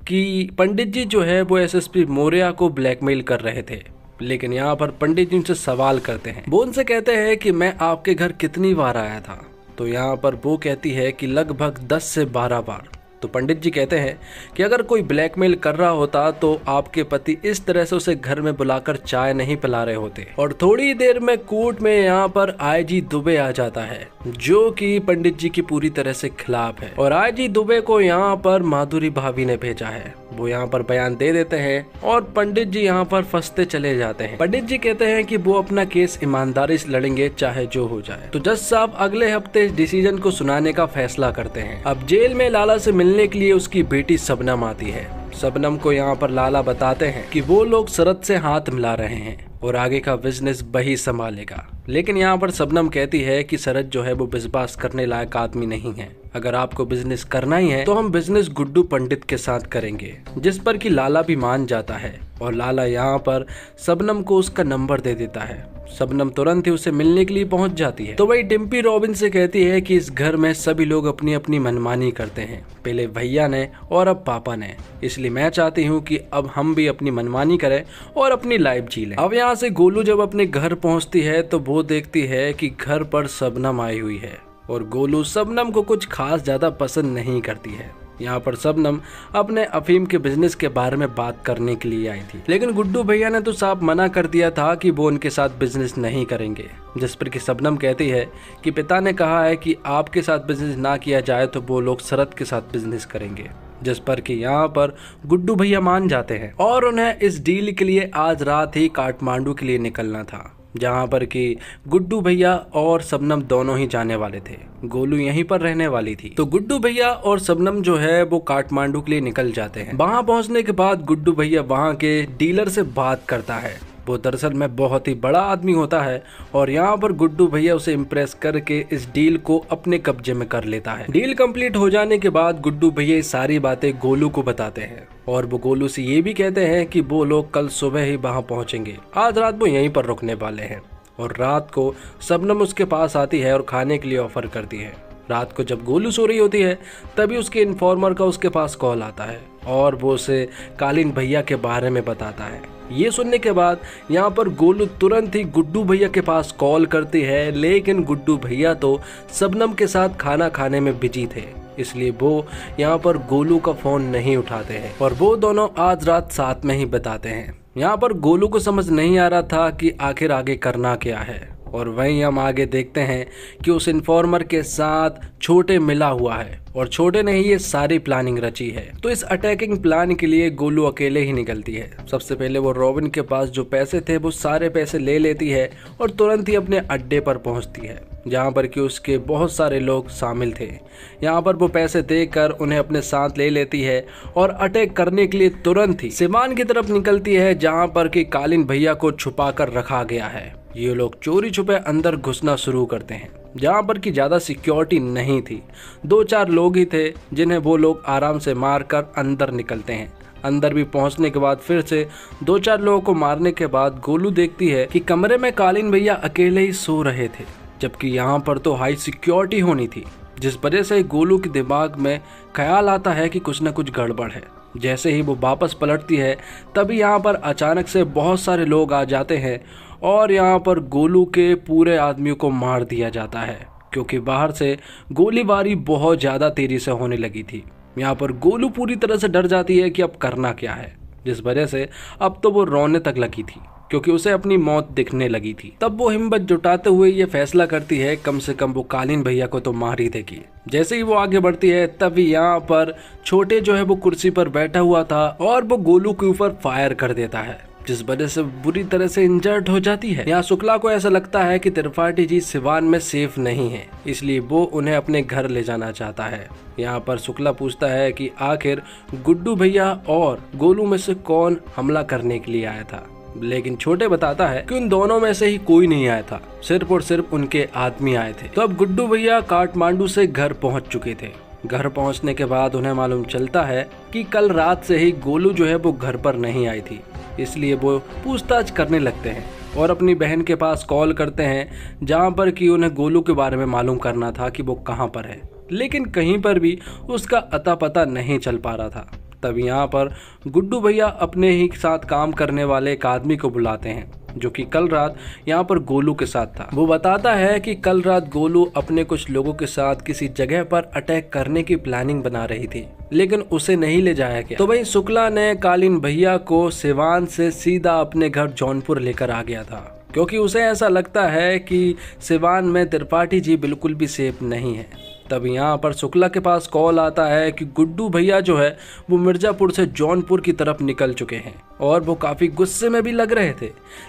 कि पंडित जी जो है वो एसएसपी मौर्य को ब्लैकमेल कर रहे थे। लेकिन यहाँ पर पंडित जी उनसे सवाल करते हैं। वो उनसे कहते हैं कि मैं आपके घर कितनी बार आया था? तो यहाँ पर वो कहती है कि लगभग 10 से 12 बार। तो पंडित जी कहते हैं कि अगर कोई ब्लैकमेल कर रहा होता तो आपके पति इस तरह से उसे घर में बुलाकर चाय नहीं पिला रहे होते। और थोड़ी देर में कोर्ट में यहाँ पर आईजी दुबे आ जाता है, जो कि पंडित जी की पूरी तरह से खिलाफ है। और आईजी दुबे को यहाँ पर माधुरी भाभी ने भेजा है। वो यहाँ पर बयान दे देते हैं और पंडित जी यहाँ पर फंसते चले जाते हैं। पंडित जी कहते हैं कि वो अपना केस ईमानदारी से लड़ेंगे चाहे जो हो जाए। तो जज साहब अगले हफ्ते इस डिसीजन को सुनाने का फैसला करते हैं। अब जेल में लाला से मिलने के लिए उसकी बेटी शबनम आती है। शबनम को यहाँ पर लाला बताते हैं कि वो लोग शरद से हाथ मिला रहे हैं और आगे का बिजनेस वही संभालेगा। लेकिन यहाँ पर शबनम कहती है कि शरद जो है वो विश्वास करने लायक आदमी नहीं है। अगर आपको बिजनेस करना ही है तो हम बिजनेस गुड्डू पंडित के साथ करेंगे, जिस पर कि लाला भी मान जाता है। और लाला यहाँ पर शबनम को उसका नंबर दे देता है। शबनम तुरंत ही उसे मिलने के लिए पहुंच जाती है। तो वही डिम्पी रॉबिन से कहती है कि इस घर में सभी लोग अपनी अपनी मनमानी करते हैं, पहले भैया ने और अब पापा ने, इसलिए मैं चाहती हूँ कि अब हम भी अपनी मनमानी करें और अपनी लाइफ जी लें। अब यहाँ से गोलू जब अपने घर पहुँचती है तो वो देखती है कि घर पर शबनम आई हुई है और गोलू शबनम को कुछ खास ज्यादा पसंद नहीं करती है। यहाँ पर शबनम अपने अफीम के बिजनेस के बारे में बात करने के लिए आई थी, लेकिन गुड्डू भैया ने तो साफ मना कर दिया था कि वो उनके साथ बिजनेस नहीं करेंगे। जिस पर कि शबनम कहती है कि पिता ने कहा है कि आपके साथ बिजनेस ना किया जाए तो वो लोग शरद के साथ बिजनेस करेंगे। जिस पर कि यहाँ पर गुड्डू भैया मान जाते हैं और उन्हें इस डील के लिए आज रात ही काठमांडू के लिए निकलना था, जहाँ पर कि गुड्डू भैया और शबनम दोनों ही जाने वाले थे। गोलू यहीं पर रहने वाली थी। तो गुड्डू भैया और शबनम जो है वो काठमांडू के लिए निकल जाते हैं। वहाँ पहुँचने के बाद गुड्डू भैया वहाँ के डीलर से बात करता है। वो दरअसल में बहुत ही बड़ा आदमी होता है और यहाँ पर गुड्डू भैया उसे इम्प्रेस करके इस डील को अपने कब्जे में कर लेता है। डील कंप्लीट हो जाने के बाद गुड्डू भैया ये सारी बातें गोलू को बताते हैं और वो गोलू से ये भी कहते हैं कि वो लोग कल सुबह ही वहाँ पहुँचेंगे। आज रात वो यहीं पर रुकने वाले हैं। और रात को शबनम उसके पास आती है और खाने के लिए ऑफर करती है। रात को जब गोलू सो रही होती है तभी उसके इन्फॉर्मर का उसके पास कॉल आता है और वो उसे कालीन भैया के बारे में बताता है। ये सुनने के बाद यहाँ पर गोलू तुरंत ही गुड्डू भैया के पास कॉल करती है, लेकिन गुड्डू भैया तो शबनम के साथ खाना खाने में बिजी थे, इसलिए वो यहाँ पर गोलू का फोन नहीं उठाते हैं और वो दोनों आज रात साथ में ही बिताते हैं। यहाँ पर गोलू को समझ नहीं आ रहा था कि आखिर आगे करना क्या है। और वहीं हम आगे देखते हैं कि उस इन्फॉर्मर के साथ छोटे मिला हुआ है और छोटे ने ही ये सारी प्लानिंग रची है। तो इस अटैकिंग प्लान के लिए गोलू अकेले ही निकलती है। सबसे पहले वो रॉबिन के पास जो पैसे थे वो सारे पैसे ले लेती है और तुरंत ही अपने अड्डे पर पहुंचती है, जहां पर कि उसके बहुत सारे लोग शामिल थे। यहाँ पर वो पैसे देकर उन्हें अपने साथ ले लेती है और अटैक करने के लिए तुरंत ही सिवान की तरफ निकलती है, जहाँ पर कि कालीन भैया को छुपा कर रखा गया है। ये लोग चोरी छुपे अंदर घुसना शुरू करते हैं, जहाँ पर कि ज्यादा सिक्योरिटी नहीं थी। 2-4 लोग ही थे जिन्हें वो लोग आराम से मारकर अंदर निकलते हैं। अंदर भी पहुंचने के बाद फिर से 2-4 लोगों को मारने के बाद गोलू देखती है कि कमरे में कालीन भैया अकेले ही सो रहे थे, जबकि यहाँ पर तो हाई सिक्योरिटी होनी थी, जिस वजह से गोलू के दिमाग में ख्याल आता है कि कुछ न कुछ गड़बड़ है। जैसे ही वो वापस पलटती है तभी यहाँ पर अचानक से बहुत सारे लोग आ जाते हैं और यहाँ पर गोलू के पूरे आदमियों को मार दिया जाता है, क्योंकि बाहर से गोलीबारी बहुत ज़्यादा तेजी से होने लगी थी। यहाँ पर गोलू पूरी तरह से डर जाती है कि अब करना क्या है, जिस वजह से अब तो वो रोने तक लगी थी, क्योंकि उसे अपनी मौत दिखने लगी थी। तब वो हिम्मत जुटाते हुए ये फैसला करती है कम से कम वो कालीन भैया को तो मार ही देगी। जैसे ही वो आगे बढ़ती है तभी यहाँ पर छोटे जो है वो कुर्सी पर बैठा हुआ था और वो गोलू के ऊपर फायर कर देता है, जिस वजह से बुरी तरह से इंजर्ड हो जाती है। यहाँ शुक्ला को ऐसा लगता है कि त्रिपाठी जी सिवान में सेफ नहीं है, इसलिए वो उन्हें अपने घर ले जाना चाहता है। यहाँ पर शुक्ला पूछता है कि आखिर गुड्डू भैया और गोलू में से कौन हमला करने के लिए आया था, लेकिन छोटे बताता है कि उन दोनों में से ही कोई नहीं आया था, सिर्फ और सिर्फ उनके आदमी आए थे। तो अब गुड्डू भैया काठमांडू से घर पहुंच चुके थे। घर पहुंचने के बाद उन्हें मालूम चलता है कि कल रात से ही गोलू जो है वो घर पर नहीं आई थी, इसलिए वो पूछताछ करने लगते हैं। और अपनी बहन के पास कॉल करते हैं जहां पर कि उन्हें गोलू के बारे में मालूम करना था कि वो कहां पर है, लेकिन कहीं पर भी उसका अता पता नहीं चल पा रहा था। तब यहाँ पर गुड्डू भैया अपने ही साथ काम करने वाले एक आदमी को बुलाते हैं जो कि कल रात यहाँ पर गोलू के साथ था। वो बताता है कि कल रात गोलू अपने कुछ लोगों के साथ किसी जगह पर अटैक करने की प्लानिंग बना रही थी, लेकिन उसे नहीं ले जाया गया। तो भाई शुक्ला ने कालीन भैया को सिवान से सीधा अपने घर जौनपुर लेकर आ गया था, क्योंकि उसे ऐसा लगता है कि सिवान में त्रिपाठी जी बिल्कुल भी सेफ नहीं है। तब यहाँ पर शुक्ला के पास कॉल आता है कि गुड्डू भैया जो है वो मिर्जापुर से जौनपुर की तरफ निकल चुके हैं और वो काफ़ी गुस्से में भी लग रहे थे,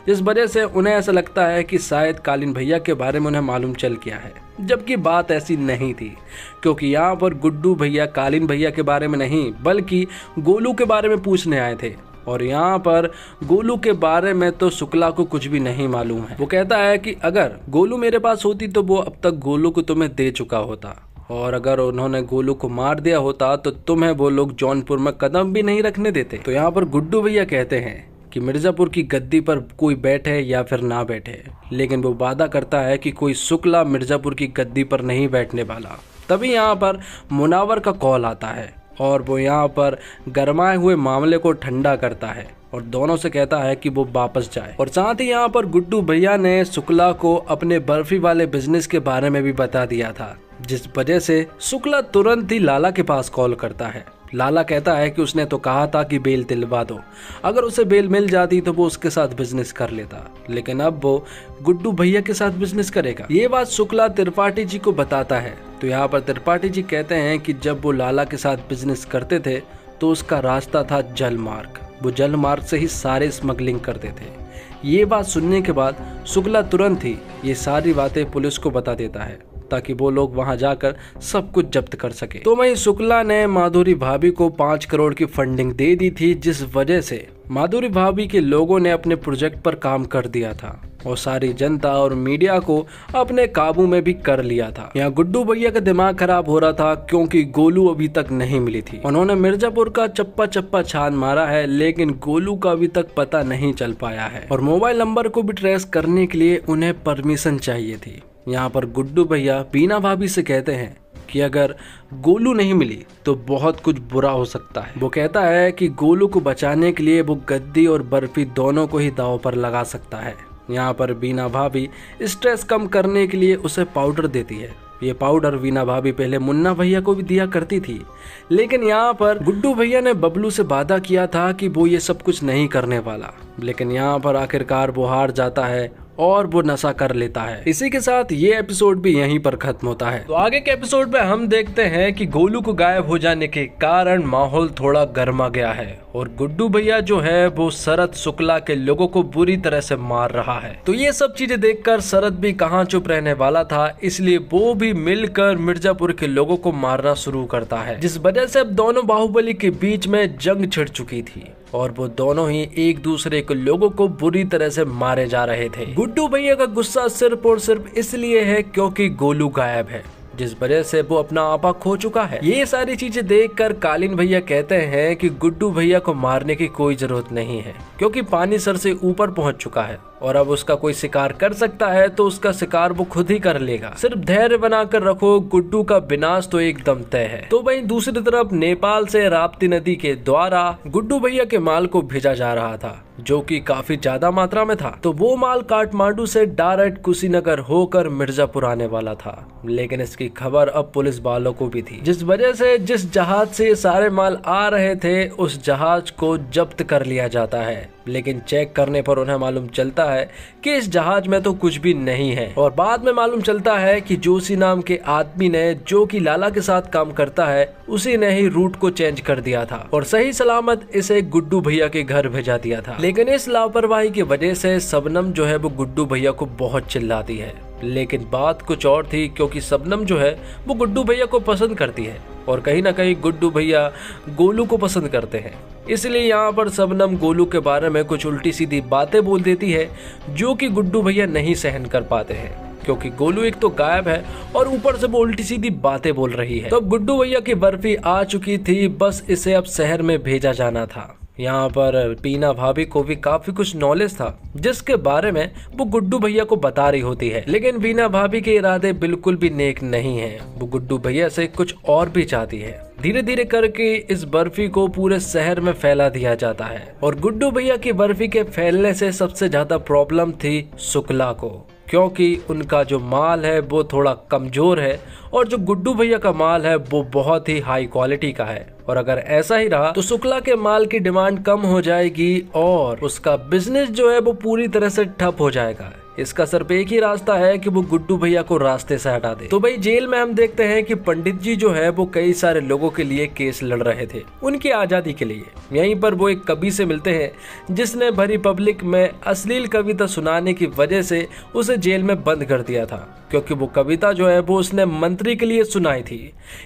जिस वजह से उन्हें ऐसा लगता है कि शायद कालीन भैया के बारे में उन्हें मालूम चल गया है, जबकि बात ऐसी नहीं थी। क्योंकि यहाँ पर गुड्डू भैया कालीन भैया के बारे में नहीं बल्कि गोलू के बारे में पूछने आए थे, और यहाँ पर गोलू के बारे में तो शुक्ला को कुछ भी नहीं मालूम है। वो कहता है कि अगर गोलू मेरे पास होती तो वो अब तक गोलू को तुम्हें दे चुका होता, और अगर उन्होंने गोलू को मार दिया होता तो तुम्हें वो लोग जौनपुर में कदम भी नहीं रखने देते। तो यहाँ पर गुड्डू भैया कहते हैं कि मिर्जापुर की गद्दी पर कोई बैठे या फिर ना बैठे, लेकिन वो वादा करता है कि कोई शुक्ला मिर्जापुर की गद्दी पर नहीं बैठने वाला। तभी यहाँ पर मुनावर का कॉल आता है और वो यहाँ पर गरमाए हुए मामले को ठंडा करता है और दोनों से कहता है कि वो वापस जाए। और साथ ही यहाँ पर गुड्डू भैया ने शुक्ला को अपने बर्फी वाले बिजनेस के बारे में भी बता दिया था, जिस वजह से शुक्ला तुरंत ही लाला के पास कॉल करता है। लाला कहता है कि उसने तो कहा था कि बेल दिलवा दो, अगर उसे बेल मिल जाती तो वो उसके साथ बिजनेस कर लेता, लेकिन अब वो गुड्डू भैया के साथ बिजनेस करेगा। ये बात शुक्ला त्रिपाठी जी को बताता है। तो यहाँ पर त्रिपाठी जी कहते हैं कि जब वो लाला के साथ बिजनेस करते थे तो उसका रास्ता था जल मार्ग, वो जल मार्ग से ही सारे स्मगलिंग करते थे। ये बात सुनने के बाद शुक्ला तुरंत ही ये सारी बातें पुलिस को बता देता है ताकि वो लोग वहां जाकर सब कुछ जब्त कर सके। तो वहीं शुक्ला ने माधुरी भाभी को 5 करोड़ की फंडिंग दे दी थी, जिस वजह से माधुरी भाभी के लोगों ने अपने प्रोजेक्ट पर काम कर दिया था और सारी जनता और मीडिया को अपने काबू में भी कर लिया था। यहाँ गुड्डू भैया का दिमाग खराब हो रहा था क्योंकि गोलू अभी तक नहीं मिली थी। उन्होंने मिर्जापुर का चप्पा चप्पा छान मारा है, लेकिन गोलू का अभी तक पता नहीं चल पाया है और मोबाइल नंबर को भी ट्रेस करने के लिए उन्हें परमिशन चाहिए थी। यहाँ पर गुड्डू भैया बीना भाभी से कहते हैं कि अगर गोलू नहीं मिली तो बहुत कुछ बुरा हो सकता है। वो कहता है कि गोलू को बचाने के लिए वो गद्दी और बर्फी दोनों को ही दांव पर लगा सकता है। यहाँ पर बीना भाभी स्ट्रेस कम करने के लिए उसे पाउडर देती है। ये पाउडर बीना भाभी पहले मुन्ना भैया को भी दिया करती थी, लेकिन यहाँ पर गुड्डू भैया ने बबलू से वादा किया था कि वो ये सब कुछ नहीं करने वाला, लेकिन यहाँ पर आखिरकार वो हार जाता है और वो नशा कर लेता है। इसी के साथ ये एपिसोड भी यहीं पर खत्म होता है। तो आगे के एपिसोड में हम देखते हैं कि गोलू को गायब हो जाने के कारण माहौल थोड़ा गर्मा गया है और गुड्डू भैया जो है वो शरद शुक्ला के लोगों को बुरी तरह से मार रहा है। तो ये सब चीजें देखकर शरद भी कहाँ चुप रहने वाला था, इसलिए वो भी मिलकर मिर्जापुर के लोगों को मारना शुरू करता है, जिस वजह से अब दोनों बाहुबली के बीच में जंग छिड़ चुकी थी और वो दोनों ही एक दूसरे के लोगों को बुरी तरह से मारे जा रहे थे। गुड्डू भैया का गुस्सा सिर्फ और सिर्फ इसलिए है क्योंकि गोलू गायब है, जिस वजह से वो अपना आपा खो चुका है। ये सारी चीजें देखकर कालीन भैया कहते हैं कि गुड्डू भैया को मारने की कोई जरूरत नहीं है, क्योंकि पानी सर से ऊपर पहुंच चुका है और अब उसका कोई शिकार कर सकता है तो उसका शिकार वो खुद ही कर लेगा। सिर्फ धैर्य बनाकर रखो, गुड्डू का विनाश तो एकदम तय है। तो वहीं दूसरी तरफ नेपाल से राप्ती नदी के द्वारा गुड्डू भैया के माल को भेजा जा रहा था, जो कि काफी ज्यादा मात्रा में था। तो वो माल काठमांडू से डायरेक्ट कुशीनगर होकर मिर्जापुर आने वाला था, लेकिन इसकी खबर अब पुलिस वालों को भी थी, जिस वजह से जिस जहाज से ये सारे माल आ रहे थे उस जहाज को जब्त कर लिया जाता है। लेकिन चेक करने पर उन्हें मालूम चलता है कि इस जहाज में तो कुछ भी नहीं है और बाद में मालूम चलता है कि जोशी नाम के आदमी ने, जो कि लाला के साथ काम करता है, उसी ने ही रूट को चेंज कर दिया था और सही सलामत इसे गुड्डू भैया के घर भेजा दिया था। लेकिन इस लापरवाही की वजह से शबनम जो है वो गुड्डू भैया को बहुत चिल्लाती है। लेकिन बात कुछ और थी, क्योंकि शबनम जो है वो गुड्डू भैया को पसंद करती है और कहीं ना कहीं गुड्डू भैया गोलू को पसंद करते हैं। इसलिए यहाँ पर शबनम गोलू के बारे में कुछ उल्टी सीधी बातें बोल देती है, जो कि गुड्डू भैया नहीं सहन कर पाते हैं, क्योंकि गोलू एक तो गायब है और ऊपर से वो उल्टी सीधी बातें बोल रही है। तो अब गुड्डू भैया की बर्फी आ चुकी थी, बस इसे अब शहर में भेजा जाना था। यहाँ पर बीना भाभी को भी काफी कुछ नॉलेज था जिसके बारे में वो गुड्डू भैया को बता रही होती है, लेकिन बीना भाभी के इरादे बिल्कुल भी नेक नहीं है। वो गुड्डू भैया से कुछ और भी चाहती है। धीरे धीरे करके इस बर्फी को पूरे शहर में फैला दिया जाता है और गुड्डू भैया की बर्फी के फैलने से सबसे ज्यादा प्रॉब्लम थी शुक्ला को, क्योंकि उनका जो माल है वो थोड़ा कमजोर है और जो गुड्डू भैया का माल है वो बहुत ही हाई क्वालिटी का है। और अगर ऐसा ही रहा तो शुक्ला के माल की डिमांड कम हो जाएगी और उसका बिजनेस जो है वो पूरी तरह से ठप हो जाएगा। इसका सिर्फ एक ही रास्ता है कि वो गुड्डू भैया को रास्ते से हटा दे। तो भाई जेल में हम देखते हैं कि पंडित जी जो है वो कई सारे लोगों के लिए केस लड़ रहे थे उनकी आजादी के लिए। यहीं पर वो एक कवि से मिलते हैं जिसने भरी पब्लिक में अश्लील कविता सुनाने की वजह से उसे जेल में बंद कर दिया था, क्योंकि वो कविता जो है वो उसने मंत्री के लिए सुनाई थी।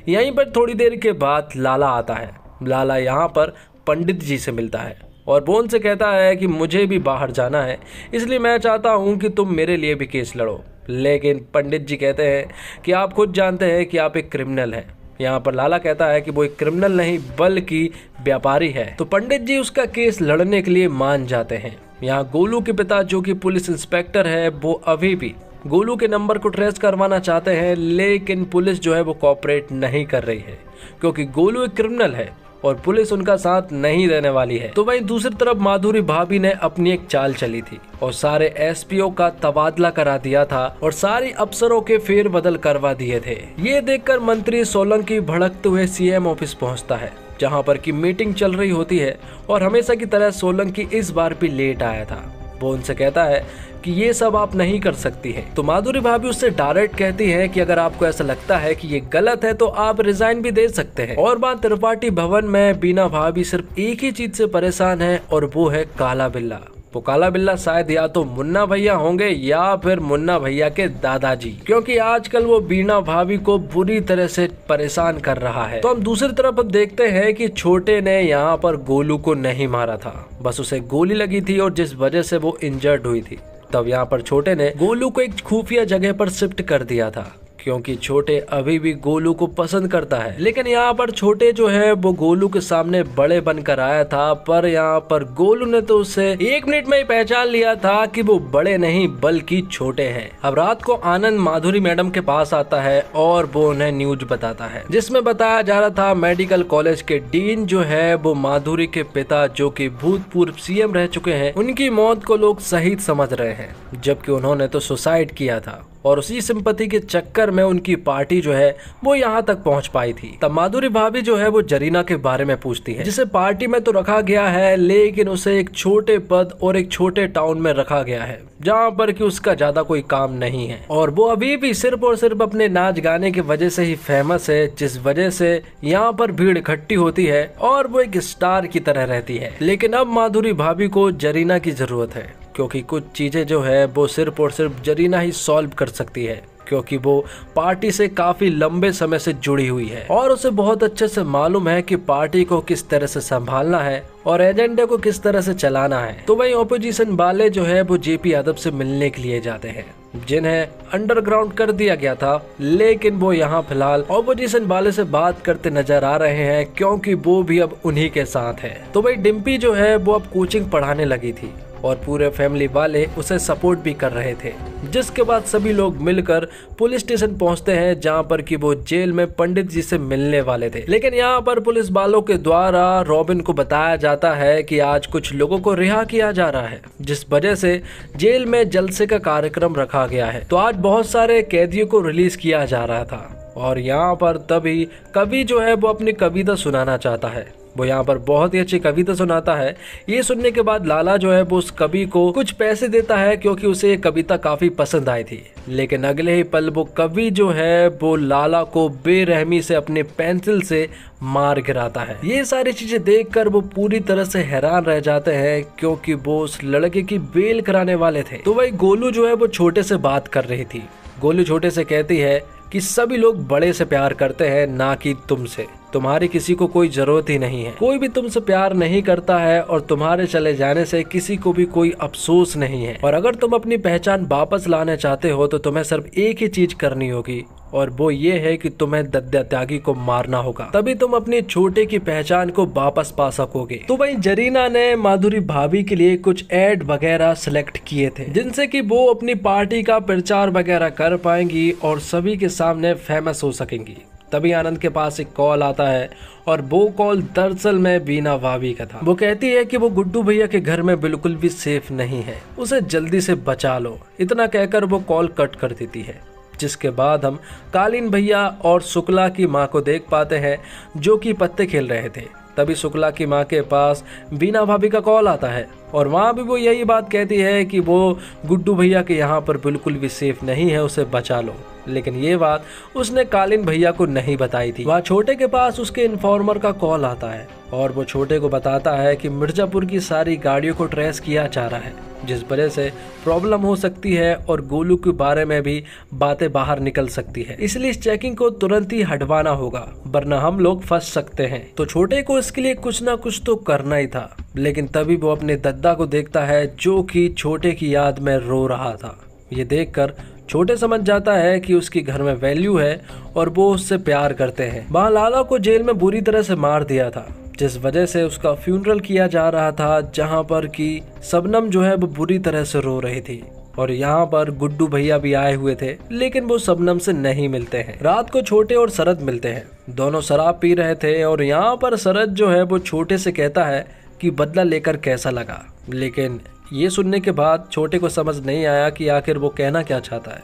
यहीं पर थोड़ी देर के बाद लाला आता है। लाला यहाँ पर पंडित जी से मिलता है और वो उनसे कहता है कि मुझे भी बाहर जाना है, इसलिए मैं चाहता हूँ कि तुम मेरे लिए भी केस लड़ो। लेकिन पंडित जी कहते हैं कि आप खुद जानते हैं कि आप एक क्रिमिनल हैं। यहाँ पर लाला कहता है कि वो एक क्रिमिनल नहीं बल्कि व्यापारी है। तो पंडित जी उसका केस लड़ने के लिए मान जाते हैं। यहाँ गोलू के पिता जो कि पुलिस इंस्पेक्टर है वो अभी भी गोलू के नंबर को ट्रेस करवाना चाहते हैं, लेकिन पुलिस जो है वो कोऑपरेट नहीं कर रही है क्योंकि गोलू एक क्रिमिनल है और पुलिस उनका साथ नहीं देने वाली है। तो वहीं दूसरी तरफ माधुरी भाभी ने अपनी एक चाल चली थी और सारे एसपीओ का तबादला करा दिया था और सारी अफसरों के फेरबदल करवा दिए थे। ये देखकर मंत्री सोलंकी भड़कते हुए सीएम ऑफिस पहुंचता है जहां पर की मीटिंग चल रही होती है और हमेशा की तरह सोलंकी इस बार भी लेट आया था। वो उनसे कहता है कि ये सब आप नहीं कर सकती है। तो माधुरी भाभी उससे डायरेक्ट कहती है कि अगर आपको ऐसा लगता है कि ये गलत है तो आप रिजाइन भी दे सकते हैं। और बात त्रिपाठी भवन में बीना भाभी सिर्फ एक ही चीज से परेशान है और वो है काला बिल्ला। वो काला बिल्ला शायद या तो मुन्ना भैया होंगे या फिर मुन्ना भैया के दादाजी, क्योंकि आजकल वो बीना भाभी को बुरी तरह से परेशान कर रहा है। तो हम दूसरी तरफ अब देखते हैं कि छोटे ने यहाँ पर गोलू को नहीं मारा था, बस उसे गोली लगी थी और जिस वजह से वो इंजर्ड हुई थी। तब यहाँ पर छोटे ने गोलू को एक खुफिया जगह पर शिफ्ट कर दिया था क्योंकि छोटे अभी भी गोलू को पसंद करता है। लेकिन यहाँ पर छोटे जो है वो गोलू के सामने बड़े बनकर आया था, पर यहाँ पर गोलू ने तो उसे 1 मिनट में ही पहचान लिया था कि वो बड़े नहीं बल्कि छोटे हैं। अब रात को आनंद माधुरी मैडम के पास आता है और वो उन्हें न्यूज बताता है जिसमें बताया जा रहा था मेडिकल कॉलेज के डीन जो है वो माधुरी के पिता जो कि भूतपूर्व सीएम रह चुके हैं, उनकी मौत को लोग शहीद समझ रहे हैं, जबकि उन्होंने तो सुसाइड किया था और उसी सिंपैथी के चक्कर में उनकी पार्टी जो है वो यहाँ तक पहुँच पाई थी। तब माधुरी भाभी जो है वो जरीना के बारे में पूछती है, जिसे पार्टी में तो रखा गया है लेकिन उसे एक छोटे पद और एक छोटे टाउन में रखा गया है जहाँ पर कि उसका ज्यादा कोई काम नहीं है और वो अभी भी सिर्फ और सिर्फ अपने नाच गाने की वजह से ही फेमस है, जिस वजह से यहाँ पर भीड़ इकट्ठी होती है और वो एक स्टार की तरह रहती है। लेकिन अब माधुरी भाभी को जरीना की जरूरत है क्योंकि कुछ चीजें जो है वो सिर्फ और सिर्फ जरीना ही सॉल्व कर सकती है, क्योंकि वो पार्टी से काफी लंबे समय से जुड़ी हुई है और उसे बहुत अच्छे से मालूम है कि पार्टी को किस तरह से संभालना है और एजेंडे को किस तरह से चलाना है। तो वही ऑपोजिशन वाले जो है वो जेपी यादव से मिलने के लिए जाते हैं, जिन्हें अंडरग्राउंड कर दिया गया था, लेकिन वो यहाँ फिलहाल ऑपोजिशन वाले से बात करते नजर आ रहे हैं क्योंकि वो भी अब उन्हीं के साथ है। तो वही डिम्पी जो है वो अब कोचिंग पढ़ाने लगी थी और पूरे फैमिली वाले उसे सपोर्ट भी कर रहे थे, जिसके बाद सभी लोग मिलकर पुलिस स्टेशन पहुंचते हैं जहां पर कि वो जेल में पंडित जी से मिलने वाले थे। लेकिन यहां पर पुलिस वालों के द्वारा रॉबिन को बताया जाता है कि आज कुछ लोगों को रिहा किया जा रहा है, जिस वजह से जेल में जलसे का कार्यक्रम रखा गया है। तो आज बहुत सारे कैदियों को रिलीज किया जा रहा था और यहाँ पर तभी कवि जो है वो अपनी कविता सुनाना चाहता है। वो यहाँ पर बहुत ही अच्छी कविता सुनाता है। ये सुनने के बाद लाला जो है वो उस कवि को कुछ पैसे देता है क्योंकि उसे ये कविता काफी पसंद आई थी। लेकिन अगले ही पल वो कवि जो है वो लाला को बेरहमी से अपने पेंसिल से मार गिराता है। ये सारी चीजें देखकर वो पूरी तरह से हैरान रह जाते हैं क्योंकि वो उस लड़के की बेल कराने वाले थे। तो वही गोलू जो है वो छोटे से बात कर रही थी। गोलू छोटे से कहती है कि सभी लोग बड़े से प्यार करते हैं, ना कि तुमसे। तुम्हारी किसी को कोई जरूरत ही नहीं है, कोई भी तुमसे प्यार नहीं करता है और तुम्हारे चले जाने से किसी को भी कोई अफसोस नहीं है। और अगर तुम अपनी पहचान वापस लाना चाहते हो तो तुम्हें सिर्फ एक ही चीज करनी होगी और वो ये है कि तुम्हें दद्दा त्यागी को मारना होगा, तभी तुम अपनी छोटे की पहचान को वापस पा सकोगे। तो भाई जरीना ने माधुरी भाभी के लिए कुछ एड वगैरह सिलेक्ट किए थे जिनसे कि वो अपनी पार्टी का प्रचार वगैरह कर पाएंगी और सभी के सामने फेमस हो सकेंगी। तभी आनंद के पास एक कॉल आता है और वो कॉल दरअसल में बीना भाभी का था। वो कहती है कि वो गुड्डू भैया के घर में बिल्कुल भी सेफ नहीं है, उसे जल्दी से बचा लो। इतना कहकर वो कॉल कट कर देती है, जिसके बाद हम कालीन भैया और शुक्ला की माँ को देख पाते हैं जो कि पत्ते खेल रहे थे। तभी शुक्ला की माँ के पास बीना भाभी का कॉल आता है और वहाँ भी वो यही बात कहती है कि वो गुड्डू भैया के यहाँ पर बिल्कुल भी सेफ नहीं है, उसे बचा लो। लेकिन ये बात उसने कालीन भैया को नहीं बताई थी। वहाँ छोटे के पास उसके इन्फॉर्मर का कॉल आता है और वो छोटे को बताता है कि मिर्जापुर की सारी गाड़ियों को ट्रेस किया जा रहा है, जिस वजह से प्रॉब्लम हो सकती है और गोलू के बारे में भी बातें बाहर निकल सकती है। इसलिए इस चेकिंग को तुरंत ही हटवाना होगा, वरना हम लोग फंस सकते हैं। तो छोटे को इसके लिए कुछ ना कुछ तो करना ही था। लेकिन तभी वो अपने दद्दा को देखता है जो कि छोटे की याद में रो रहा था। ये देखकर छोटे समझ जाता है कि उसकी घर में वैल्यू है और वो उससे प्यार करते हैं। वहाँ लाला को जेल में बुरी तरह से मार दिया था, जिस वजह से उसका फ्यूनरल किया जा रहा था, जहाँ पर कि शबनम जो है वो बुरी तरह से रो रही थी। और यहाँ पर गुड्डू भैया भी आए हुए थे, लेकिन वो शबनम से नहीं मिलते हैं। रात को छोटे और शरद मिलते हैं, दोनों शराब पी रहे थे और यहाँ पर शरद जो है वो छोटे से कहता है कि बदला लेकर कैसा लगा। लेकिन ये सुनने के बाद छोटे को समझ नहीं आया कि आखिर वो कहना क्या चाहता है,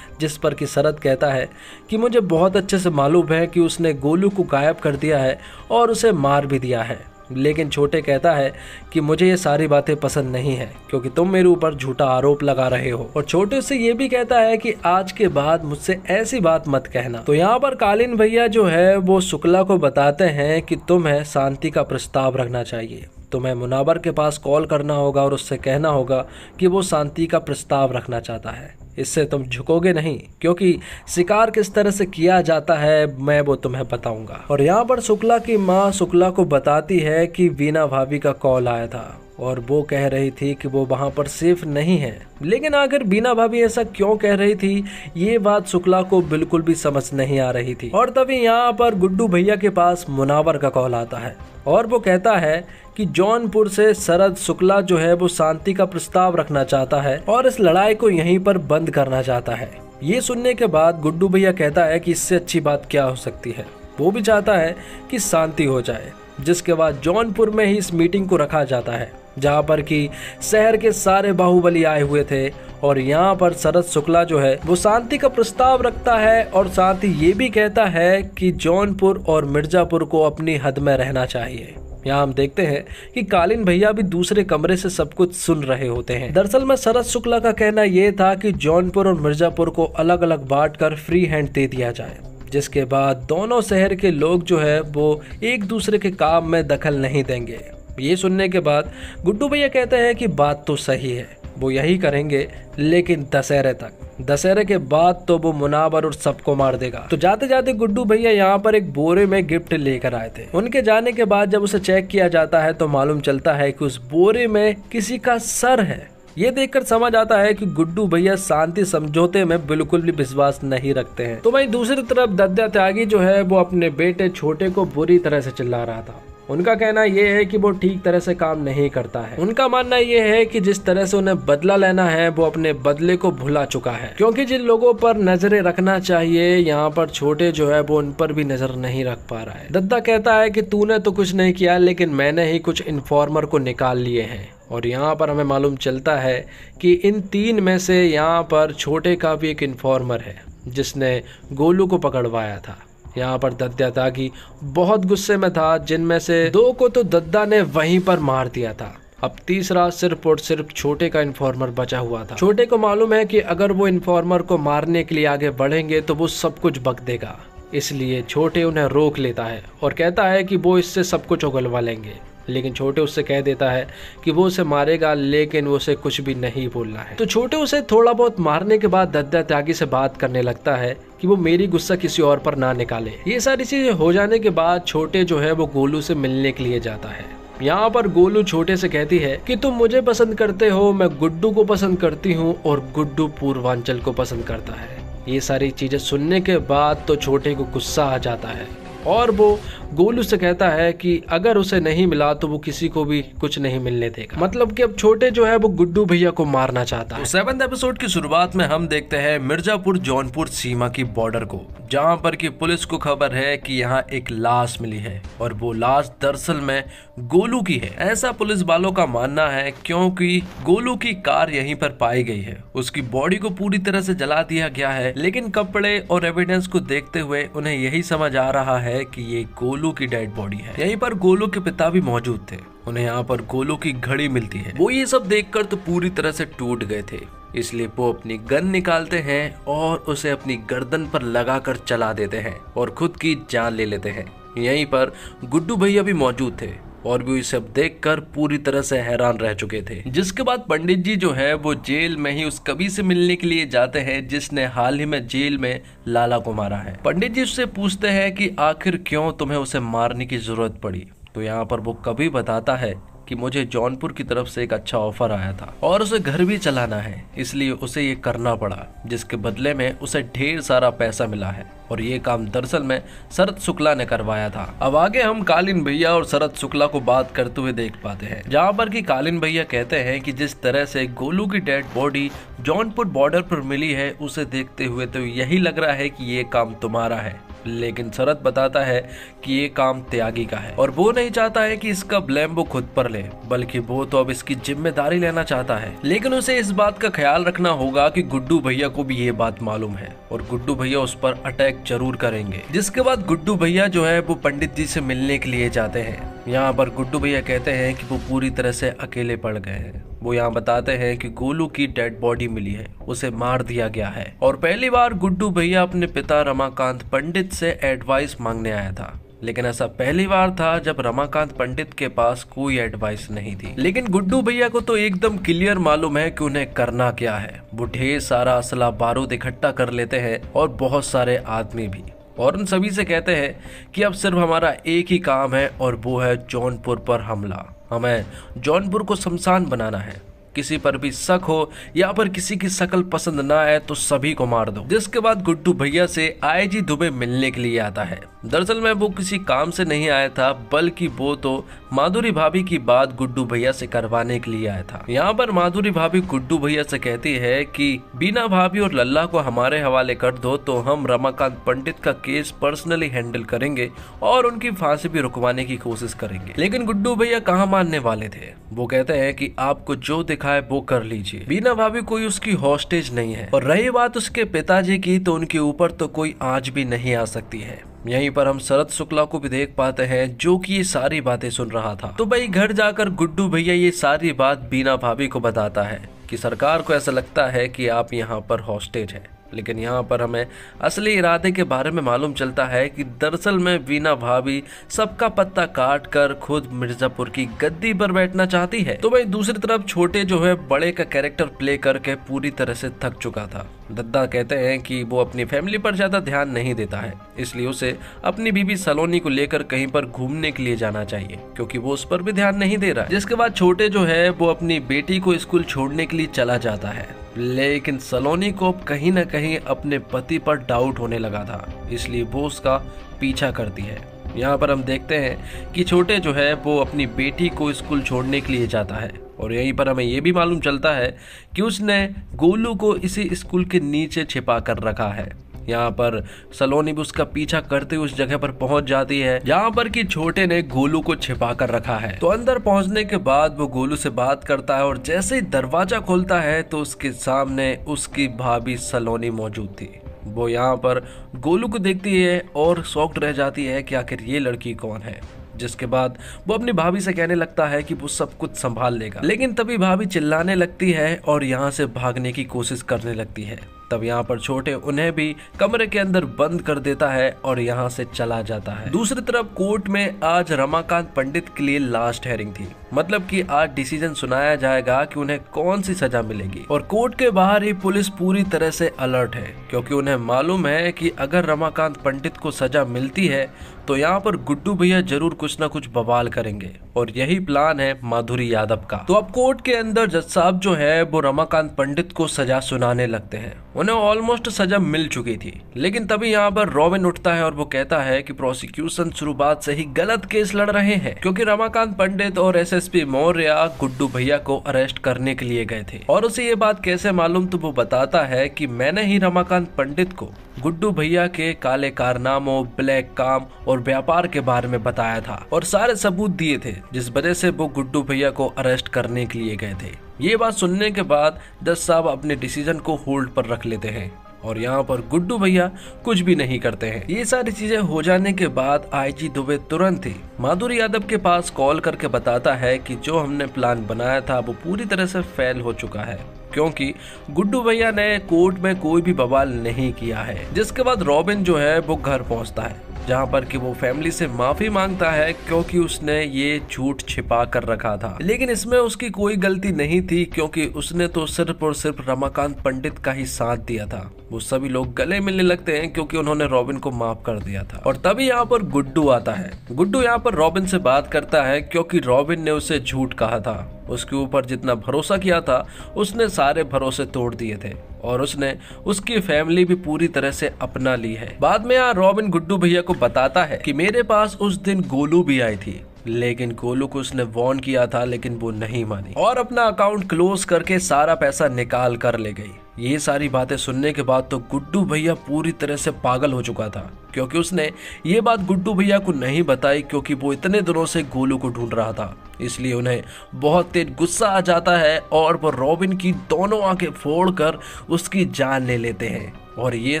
जिस पर कि शरद कहता है कि मुझे बहुत अच्छे से मालूम है कि उसने गोलू को गायब कर दिया है और उसे मार भी दिया है। लेकिन छोटे कहता है कि मुझे ये सारी बातें पसंद नहीं है क्योंकि तुम मेरे ऊपर झूठा आरोप लगा रहे हो। और छोटे से ये भी कहता है कि आज के बाद मुझसे ऐसी बात मत कहना। तो यहाँ पर कालीन भैया जो है वो शुक्ला को बताते हैं कि तुम्हें शांति का प्रस्ताव रखना चाहिए, तुम्हें मुनावर के पास कॉल करना होगा और उससे कहना होगा कि वो शांति का प्रस्ताव रखना चाहता है। इससे तुम झुकोगे नहीं, क्योंकि शिकार किस तरह से किया जाता है मैं वो तुम्हें बताऊंगा। और यहाँ पर शुक्ला की माँ शुक्ला को बताती है कि वीना भाभी का कॉल आया था और वो कह रही थी कि वो वहाँ पर सेफ नहीं है। लेकिन आखिर बीना भाभी ऐसा क्यों कह रही थी, ये बात शुक्ला को बिल्कुल भी समझ नहीं आ रही थी। और तभी यहाँ पर गुड्डू भैया के पास मुनावर का कॉल आता है और वो कहता है कि जौनपुर से शरद शुक्ला जो है वो शांति का प्रस्ताव रखना चाहता है और इस लड़ाई को यहीं पर बंद करना चाहता है। ये सुनने के बाद गुड्डू भैया कहता है कि इससे अच्छी बात क्या हो सकती है। वो भी चाहता है कि शांति हो जाए, जिसके बाद जौनपुर में ही इस मीटिंग को रखा जाता है, जहाँ पर कि शहर के सारे बाहुबली आए हुए थे। और यहाँ पर शरद शुक्ला जो है वो शांति का प्रस्ताव रखता है और साथ ही ये भी कहता है कि जौनपुर और मिर्जापुर को अपनी हद में रहना चाहिए। यहाँ हम देखते हैं कि कालीन भैया भी दूसरे कमरे से सब कुछ सुन रहे होते हैं। दरअसल में शरद शुक्ला का कहना ये था कि जौनपुर और मिर्जापुर को अलग अलग बांटकर फ्री हैंड दे दिया जाए, जिसके बाद दोनों शहर के लोग जो है वो एक दूसरे के काम में दखल नहीं देंगे। ये सुनने के बाद गुड्डू भैया कहते हैं कि बात तो सही है, वो यही करेंगे, लेकिन दशहरे तक। दशहरे के बाद तो वो मुनावर और सबको मार देगा। तो जाते जाते गुड्डू भैया यहाँ पर एक बोरे में गिफ्ट लेकर आए थे। उनके जाने के बाद जब उसे चेक किया जाता है तो मालूम चलता है कि उस बोरे में किसी का सर है। ये देखकर समझ आता है कि गुड्डू भैया शांति समझौते में बिल्कुल भी विश्वास नहीं रखते हैं। तो वहीं दूसरी तरफ दद्दा त्यागी जो है वो अपने बेटे छोटे को बुरी तरह से चिल्ला रहा था। उनका कहना ये है कि वो ठीक तरह से काम नहीं करता है। उनका मानना ये है कि जिस तरह से उन्हें बदला लेना है वो अपने बदले को भुला चुका है, क्योंकि जिन लोगों पर नजरें रखना चाहिए यहाँ पर छोटे जो है वो उन पर भी नजर नहीं रख पा रहा है। दद्दा कहता है कि तूने तो कुछ नहीं किया, लेकिन मैंने ही कुछ इन्फॉर्मर को निकाल लिए हैं। और यहाँ पर हमें मालूम चलता है कि इन 3 में से यहाँ पर छोटे का भी एक इन्फॉर्मर है जिसने गोलू को पकड़वाया था। यहाँ पर दद्दा त्यागी बहुत गुस्से में था, जिनमें से 2 को तो दद्दा ने वहीं पर मार दिया था। अब तीसरा सिर्फ और सिर्फ छोटे का इन्फॉर्मर बचा हुआ था। छोटे को मालूम है कि अगर वो इन्फॉर्मर को मारने के लिए आगे बढ़ेंगे तो वो सब कुछ बक देगा, इसलिए छोटे उन्हें रोक लेता है और कहता है कि वो इससे सब कुछ उगलवा लेंगे। लेकिन छोटे उससे कह देता है कि वो उसे मारेगा, लेकिन वो उसे कुछ भी नहीं बोलना है। तो छोटे उसे थोड़ा बहुत मारने के बाद दद्दा त्यागी से बात करने लगता है कि वो मेरी गुस्सा किसी और पर ना निकाले। ये सारी चीजें हो जाने के बाद छोटे जो है वो गोलू से मिलने के लिए जाता है। यहाँ पर गोलू छोटे से कहती है कि तुम मुझे पसंद करते हो, मैं गुड्डू को पसंद करती हूँ और गुड्डू पूर्वांचल को पसंद करता है। ये सारी चीजें सुनने के बाद तो छोटे को गुस्सा आ जाता है और वो गोलू से कहता है कि अगर उसे नहीं मिला तो वो किसी को भी कुछ नहीं मिलने देगा। मतलब कि अब छोटे जो है वो गुड्डू भैया को मारना चाहता है। 7वें एपिसोड की शुरुआत में हम देखते हैं मिर्जापुर जौनपुर सीमा की बॉर्डर को, जहां पर कि पुलिस को खबर है कि यहाँ एक लाश मिली है और वो लाश दरअसल में गोलू की है। ऐसा पुलिस वालों का मानना है क्योंकि गोलू की कार यहीं पर पाई गई है। उसकी बॉडी को पूरी तरह से जला दिया गया है, लेकिन कपड़े और एविडेंस को देखते हुए उन्हें यही समझ आ रहा है कि ये गोलू की डेड बॉडी है। यहीं पर गोलू के पिता भी मौजूद थे। उन्हें यहाँ पर गोलू की घड़ी मिलती है। वो ये सब देखकर तो पूरी तरह से टूट गए थे, इसलिए वो अपनी गन निकालते हैं और उसे अपनी गर्दन पर लगाकर चला देते हैं और खुद की जान ले लेते हैं। यहीं पर गुड्डू भैया भी मौजूद थे और भी सब देखकर पूरी तरह से हैरान रह चुके थे। जिसके बाद पंडित जी जो है वो जेल में ही उस कवि से मिलने के लिए जाते हैं जिसने हाल ही में जेल में लाला को मारा है। पंडित जी उससे पूछते हैं कि आखिर क्यों तुम्हें उसे मारने की जरूरत पड़ी। तो यहाँ पर वो कवि बताता है कि मुझे जौनपुर की तरफ से एक अच्छा ऑफर आया था और उसे घर भी चलाना है, इसलिए उसे ये करना पड़ा, जिसके बदले में उसे ढेर सारा पैसा मिला है और ये काम दरअसल में शरद शुक्ला ने करवाया था। अब आगे हम कालीन भैया और शरद शुक्ला को बात करते हुए देख पाते हैं, जहाँ पर कि कालीन भैया कहते हैं कि जिस तरह से गोलू की डेड बॉडी जौनपुर बॉर्डर पर मिली है उसे देखते हुए तो यही लग रहा है कि ये काम तुम्हारा है। लेकिन शरद बताता है कि ये काम त्यागी का है और वो नहीं चाहता है कि इसका ब्लेम वो खुद पर ले, बल्कि वो तो अब इसकी जिम्मेदारी लेना चाहता है। लेकिन उसे इस बात का ख्याल रखना होगा कि गुड्डू भैया को भी ये बात मालूम है और गुड्डू भैया उस पर अटैक जरूर करेंगे। जिसके बाद गुड्डू भैया जो है वो पंडित जी से मिलने के लिए जाते हैं। यहाँ पर गुड्डू भैया कहते हैं कि वो पूरी तरह से अकेले पड़ गए हैं। वो यहाँ बताते हैं कि गोलू की डेड बॉडी मिली है, उसे मार दिया गया है और पहली बार गुड्डू भैया अपने पिता रमाकांत पंडित से एडवाइस मांगने आया था। लेकिन ऐसा पहली बार था जब रमाकांत पंडित के पास कोई एडवाइस नहीं थी। लेकिन गुड्डू भैया को तो एकदम क्लियर मालूम है कि उन्हें करना क्या है। वो ढेर सारा असला बारूद इकट्ठा कर लेते हैं और बहुत सारे आदमी भी, और उन सभी से कहते हैं कि अब सिर्फ हमारा एक ही काम है और वो है जौनपुर पर हमला। हमें जौनपुर को शमशान बनाना है। किसी पर भी शक हो या पर किसी की शक्ल पसंद ना आए तो सभी को मार दो। जिसके बाद गुड्डू भैया से आईजी दुबे मिलने के लिए आता है। दरअसल में वो किसी काम से नहीं आया था, बल्कि वो तो माधुरी भाभी की बात गुड्डू भैया से करवाने के लिए आया था। यहाँ पर माधुरी भाभी गुड्डू भैया से कहती है कि बीना भाभी और लल्ला को हमारे हवाले कर दो तो हम रमाकांत पंडित का केस पर्सनली हैंडल करेंगे और उनकी फांसी भी रुकवाने की कोशिश करेंगे। लेकिन गुड्डू भैया कहाँ मानने वाले थे। वो कहते हैं कि आपको जो दिखाए वो कर लीजिए। बीना भाभी कोई उसकी हॉस्टेज नहीं है और रही बात उसके पिताजी की तो उनके ऊपर तो कोई आज भी नहीं आ सकती है। यहीं पर हम शरद शुक्ला को भी देख पाते हैं जो कि ये सारी बातें सुन रहा था। तो भाई घर जाकर गुड्डू भैया ये सारी बात बीना भाभी को बताता है कि सरकार को ऐसा लगता है कि आप यहाँ पर हॉस्टेज है। लेकिन यहाँ पर हमें असली इरादे के बारे में मालूम चलता है कि दरअसल में बीना भाभी सबका पत्ता काट कर खुद मिर्जापुर की गद्दी पर बैठना चाहती है। तो भाई दूसरी तरफ छोटे जो है बड़े का कैरेक्टर प्ले करके पूरी तरह से थक चुका था। दद्दा कहते हैं कि वो अपनी फैमिली पर ज्यादा ध्यान नहीं देता है, इसलिए उसे अपनी बीबी सलोनी को लेकर कहीं पर घूमने के लिए जाना चाहिए क्योंकि वो उस पर भी ध्यान नहीं दे रहा है। जिसके बाद छोटे जो है वो अपनी बेटी को स्कूल छोड़ने के लिए चला जाता है। लेकिन सलोनी को कहीं न कहीं अपने पति पर डाउट होने लगा था, इसलिए वो उसका पीछा करती है। यहाँ पर हम देखते हैं कि छोटे जो है वो अपनी बेटी को स्कूल छोड़ने के लिए जाता है और यहीं पर हमें ये भी मालूम चलता है कि उसने गोलू को इसी स्कूल के नीचे छिपा कर रखा है। यहाँ पर सलोनी भी उसका पीछा करते हुए उस जगह पर पहुंच जाती है जहाँ पर कि छोटे ने गोलू को छिपा कर रखा है। तो अंदर पहुंचने के बाद वो गोलू से बात करता है और जैसे ही दरवाजा खोलता है तो उसके सामने उसकी भाभी सलोनी मौजूद थी। वो यहाँ पर गोलू को देखती है और शॉक्ड रह जाती है कि आखिर ये लड़की कौन है। जिसके बाद वो अपनी भाभी से कहने लगता है कि वो सब कुछ संभाल लेगा। लेकिन तभी भाभी चिल्लाने लगती है और यहाँ से भागने की कोशिश करने लगती है। तब यहाँ पर छोटे उन्हें भी कमरे के अंदर बंद कर देता है और यहाँ से चला जाता है। दूसरी तरफ कोर्ट में आज रमाकांत पंडित के लिए लास्ट हेयरिंग थी मतलब कि आज डिसीजन सुनाया जाएगा कि उन्हें कौन सी सजा मिलेगी। और कोर्ट के बाहर ही पुलिस पूरी तरह से अलर्ट है, क्योंकि उन्हें मालूम है कि अगर रमाकांत पंडित को सजा मिलती है तो यहाँ पर गुड्डू भैया जरूर कुछ न कुछ बवाल करेंगे, और यही प्लान है माधुरी यादव का। तो अब कोर्ट के अंदर जज साहब जो है वो रमाकांत पंडित को सजा सुनाने लगते हैं। उन्हें ऑलमोस्ट सजा मिल चुकी थी, लेकिन तभी यहाँ पर रॉबिन उठता है और वो कहता है कि प्रोसिक्यूशन शुरुआत से ही गलत केस लड़ रहे हैं, क्योंकि रमाकांत पंडित और एसएसपी मौर्य गुड्डू भैया को अरेस्ट करने के लिए गए थे। और उसे ये बात कैसे मालूम, तो वो बताता है कि मैंने ही रमाकांत पंडित को गुड्डू भैया के काले कारनामों, ब्लैक काम और व्यापार के बारे में बताया था और सारे सबूत दिए थे, जिस वजह से वो गुड्डू भैया को अरेस्ट करने के लिए गए थे। ये बात सुनने के बाद जज साहब अपने डिसीजन को होल्ड पर रख लेते हैं और यहाँ पर गुड्डू भैया कुछ भी नहीं करते हैं। ये सारी चीजें हो जाने के बाद आईजी दुबे तुरंत ही माधुरी यादव के पास कॉल करके बताता है कि जो हमने प्लान बनाया था वो पूरी तरह से फेल हो चुका है, क्योंकि गुड्डू भैया ने कोर्ट में कोई भी बवाल नहीं किया है। जिसके बाद रॉबिन जो है वो घर पहुंचता है, जहां पर कि वो फैमिली से माफी मांगता है, क्योंकि उसने ये झूठ छिपा कर रखा था। लेकिन इसमें उसकी कोई गलती नहीं थी, क्योंकि उसने तो सिर्फ और सिर्फ रमाकांत पंडित का ही साथ दिया था। वो सभी लोग गले मिलने लगते हैं क्योंकि उन्होंने रॉबिन को माफ कर दिया था। और तभी यहाँ पर गुड्डू आता है। गुड्डू यहाँ पर रॉबिन से बात करता है, क्योंकि रॉबिन ने उसे झूठ कहा था। उसके ऊपर जितना भरोसा किया था उसने सारे भरोसे तोड़ दिए थे, और उसने उसकी फैमिली भी पूरी तरह से अपना ली है। बाद में यहाँ रॉबिन गुड्डू भैया को बताता है कि मेरे पास उस दिन गोलू भी आई थी, लेकिन गोलू को उसने वार्न किया था, लेकिन वो नहीं मानी और अपना अकाउंट क्लोज करके सारा पैसा निकाल कर ले गई। ये सारी बातें सुनने के बाद तो गुड्डू भैया पूरी तरह से पागल हो चुका था, क्योंकि उसने ये बात गुड्डू भैया को नहीं बताई, क्योंकि वो इतने दिनों से गोलू को ढूंढ रहा था। इसलिए उन्हें बहुत तेज गुस्सा आ जाता है और वो रॉबिन की दोनों आंखें फोड़कर उसकी जान ले लेते हैं। और ये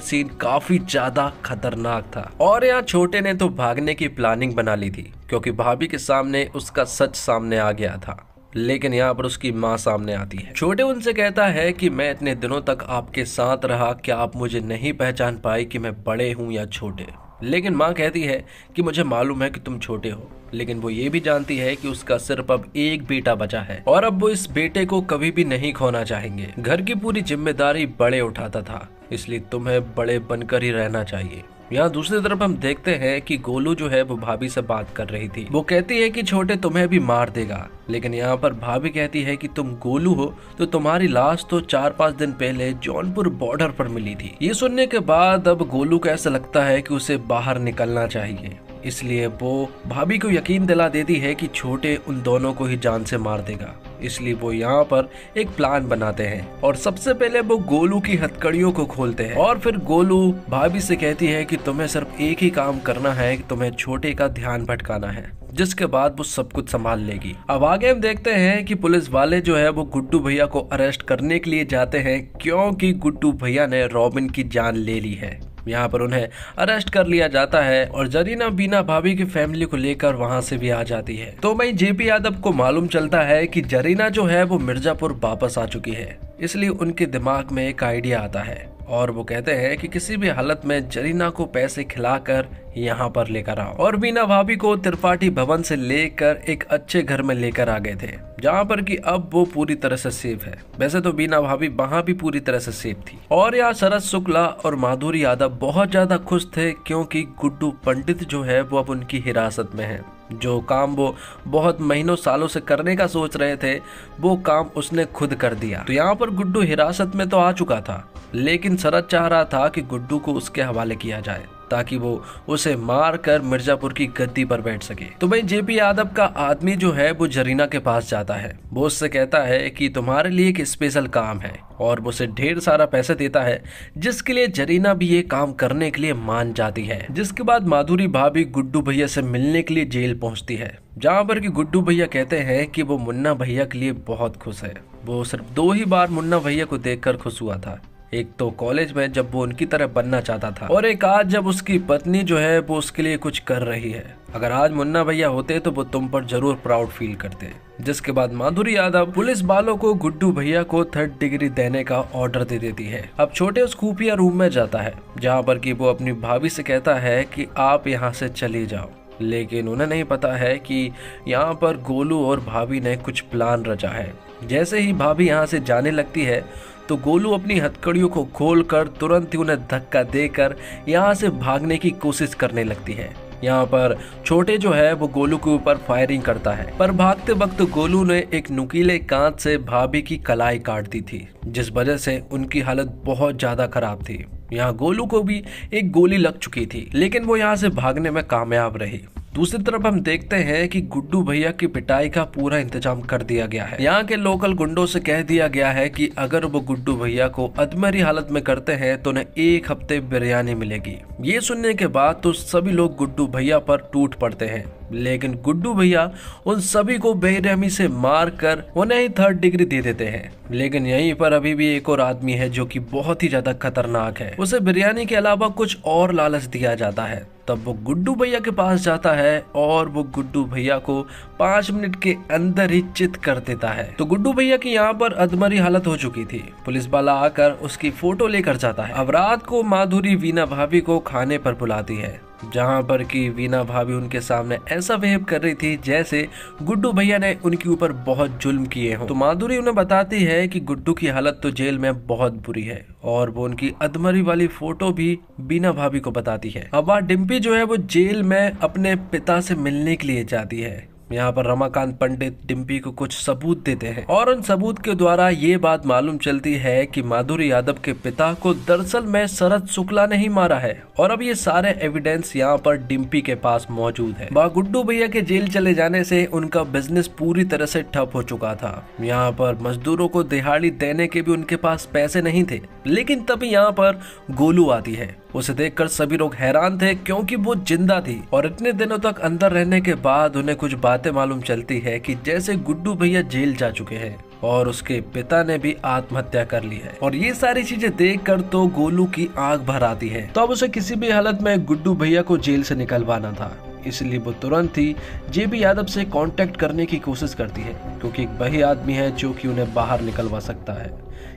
सीन काफी ज्यादा खतरनाक था। और यहाँ छोटे ने तो भागने की प्लानिंग बना ली थी, क्योंकि भाभी के सामने उसका सच सामने आ गया था। लेकिन यहाँ पर उसकी माँ सामने आती है। छोटे उनसे कहता है कि मैं इतने दिनों तक आपके साथ रहा, क्या आप मुझे नहीं पहचान पाई कि मैं बड़े हूँ या छोटे? लेकिन माँ कहती है कि मुझे मालूम है कि तुम छोटे हो, लेकिन वो ये भी जानती है कि उसका सिर्फ अब एक बेटा बचा है और अब वो इस बेटे को कभी भी नहीं खोना चाहेंगे। घर की पूरी जिम्मेदारी बड़े उठाता था, इसलिए तुम्हें बड़े बनकर ही रहना चाहिए। यहाँ दूसरी तरफ हम देखते हैं कि गोलू जो है वो भाभी से बात कर रही थी। वो कहती है कि छोटे तुम्हें भी मार देगा, लेकिन यहाँ पर भाभी कहती है कि तुम गोलू हो तो तुम्हारी लाश तो 4-5 दिन पहले जौनपुर बॉर्डर पर मिली थी। ये सुनने के बाद अब गोलू को ऐसा लगता है कि उसे बाहर निकलना चाहिए, इसलिए वो भाभी को यकीन दिला देती है कि छोटे उन दोनों को ही जान से मार देगा। इसलिए वो यहाँ पर एक प्लान बनाते हैं और सबसे पहले वो गोलू की हथकड़ियों को खोलते हैं। और फिर गोलू भाभी से कहती है कि तुम्हें सिर्फ एक ही काम करना है, कि तुम्हें छोटे का ध्यान भटकाना है, जिसके बाद वो सब कुछ संभाल लेगी। अब आगे हम देखते हैं कि पुलिस वाले जो है वो गुड्डू भैया को अरेस्ट करने के लिए जाते हैं, क्योंकि गुड्डू भैया ने रॉबिन की जान ले ली है। यहाँ पर उन्हें अरेस्ट कर लिया जाता है और जरीना बीना भाभी की फैमिली को लेकर वहाँ से भी आ जाती है। तो वहीं जेपी यादव को मालूम चलता है कि जरीना जो है वो मिर्जापुर वापस आ चुकी है, इसलिए उनके दिमाग में एक आइडिया आता है और वो कहते हैं कि किसी भी हालत में जरीना को पैसे खिलाकर यहाँ पर लेकर आओ। और बीना भाभी को त्रिपाठी भवन से लेकर एक अच्छे घर में लेकर आ गए थे, जहाँ पर कि अब वो पूरी तरह से सेफ है। वैसे तो बीना भाभी वहाँ भी पूरी तरह से सेफ थी। और यहाँ शरद शुक्ला और माधुरी यादव बहुत ज्यादा खुश थे, क्योंकि गुड्डू पंडित जो है वो अब उनकी हिरासत में है। जो काम वो बहुत महीनों सालों से करने का सोच रहे थे, वो काम उसने खुद कर दिया। तो यहाँ पर गुड्डू हिरासत में तो आ चुका था, लेकिन शरद चाह रहा था कि गुड्डू को उसके हवाले किया जाए, ताकि वो उसे मार कर मिर्जापुर की गद्दी पर बैठ सके। तो भाई जेपी यादव का आदमी जो है वो जरीना के पास जाता है। वो उससे कहता है कि तुम्हारे लिए एक स्पेशल काम है, और वो उसे ढेर सारा पैसे देता है, जिसके लिए जरीना भी ये काम करने के लिए मान जाती है। जिसके बाद माधुरी भाभी गुड्डू भैया से मिलने के लिए जेल पहुंचती है, जहाँ पर कि गुड्डू भैया कहते हैं कि वो मुन्ना भैया के लिए बहुत खुश है। वो सिर्फ 2 ही बार मुन्ना भैया को देखकर खुश हुआ था, एक तो कॉलेज में जब वो उनकी तरह बनना चाहता था, और एक आज जब उसकी पत्नी जो है वो उसके लिए कुछ कर रही है। अगर आज मुन्ना भैया होते तो वो तुम पर जरूर प्राउड फील करते। जिसके बाद माधुरी यादव पुलिस वालों को गुड्डू भैया को 3rd डिग्री देने का ऑर्डर दे देती है। अब छोटे उस खुफिया रूम में जाता है, जहाँ पर कि वो अपनी भाभी से कहता है कि आप यहाँ से चले जाओ। लेकिन उन्हें नहीं पता है कि यहाँ पर गोलू और भाभी ने कुछ प्लान रचा है। जैसे ही भाभी यहाँ से जाने लगती है तो गोलू अपनी हथकड़ियों को खोलकर तुरंत ही उन्हें धक्का देकर यहाँ से भागने की कोशिश करने लगती है। यहाँ पर छोटे जो है वो गोलू के ऊपर फायरिंग करता है, पर भागते वक्त गोलू ने एक नुकीले कांच से भाभी की कलाई काट दी थी, जिस वजह से उनकी हालत बहुत ज्यादा खराब थी। यहाँ गोलू को भी एक गोली लग चुकी थी, लेकिन वो यहाँ से भागने में कामयाब रही। दूसरी तरफ हम देखते हैं कि गुड्डू भैया की पिटाई का पूरा इंतजाम कर दिया गया है। यहाँ के लोकल गुंडों से कह दिया गया है कि अगर वो गुड्डू भैया को अधमरी हालत में करते हैं तो उन्हें 1 हफ्ते बिरयानी मिलेगी। ये सुनने के बाद तो सभी लोग गुड्डू भैया पर टूट पड़ते हैं, लेकिन गुड्डू भैया उन सभी को बेरहमी से मार कर उन्हें ही 3rd डिग्री दे देते हैं। लेकिन यहीं पर अभी भी एक और आदमी है जो कि बहुत ही ज्यादा खतरनाक है। उसे बिरयानी के अलावा कुछ और लालच दिया जाता है। तब वो गुड्डू भैया के पास जाता है और वो गुड्डू भैया को 5 मिनट के अंदर ही चित कर देता है। तो गुड्डू भैया की यहाँ पर अधमरी हालत हो चुकी थी। पुलिस वाला आकर उसकी फोटो लेकर जाता है। अब रात को माधुरी वीना भाभी को खाने पर बुलाती है, जहाँ पर कि वीना भाभी उनके सामने ऐसा बिहेव कर रही थी जैसे गुड्डू भैया ने उनके ऊपर बहुत जुल्म किए हों। तो माधुरी उन्हें बताती है कि गुड्डू की हालत तो जेल में बहुत बुरी है, और वो उनकी अधमरी वाली फोटो भी वीना भाभी को बताती है। अब वहाँ डिम्पी जो है वो जेल में अपने पिता से मिलने के लिए जाती है। यहाँ पर रमाकांत पंडित डिम्पी को कुछ सबूत देते हैं, और उन सबूत के द्वारा ये बात मालूम चलती है कि माधुरी यादव के पिता को दरअसल में शरद शुक्ला ने ही मारा है। और अब ये सारे एविडेंस यहाँ पर डिम्पी के पास मौजूद है। वहाँ गुड्डू भैया के जेल चले जाने से उनका बिजनेस पूरी तरह से ठप हो चुका था। यहाँ पर मजदूरों को दिहाड़ी देने के भी उनके पास पैसे नहीं थे। लेकिन तभी यहाँ पर गोलू आती है। उसे देखकर सभी लोग हैरान थे, क्योंकि वो जिंदा थी, और इतने दिनों तक अंदर रहने के बाद उन्हें कुछ बातें मालूम चलती है कि जैसे गुड्डू भैया जेल जा चुके हैं और उसके पिता ने भी आत्महत्या कर ली है। और ये सारी चीजें देखकर तो गोलू की आंख भर आती है। तो अब उसे किसी भी हालत में गुड्डू भैया को जेल से निकलवाना था, इसलिए वो तुरंत ही जेपी यादव से कांटेक्ट करने की कोशिश करती है, क्योंकि एक वही आदमी है जो कि उन्हें बाहर निकलवा सकता है।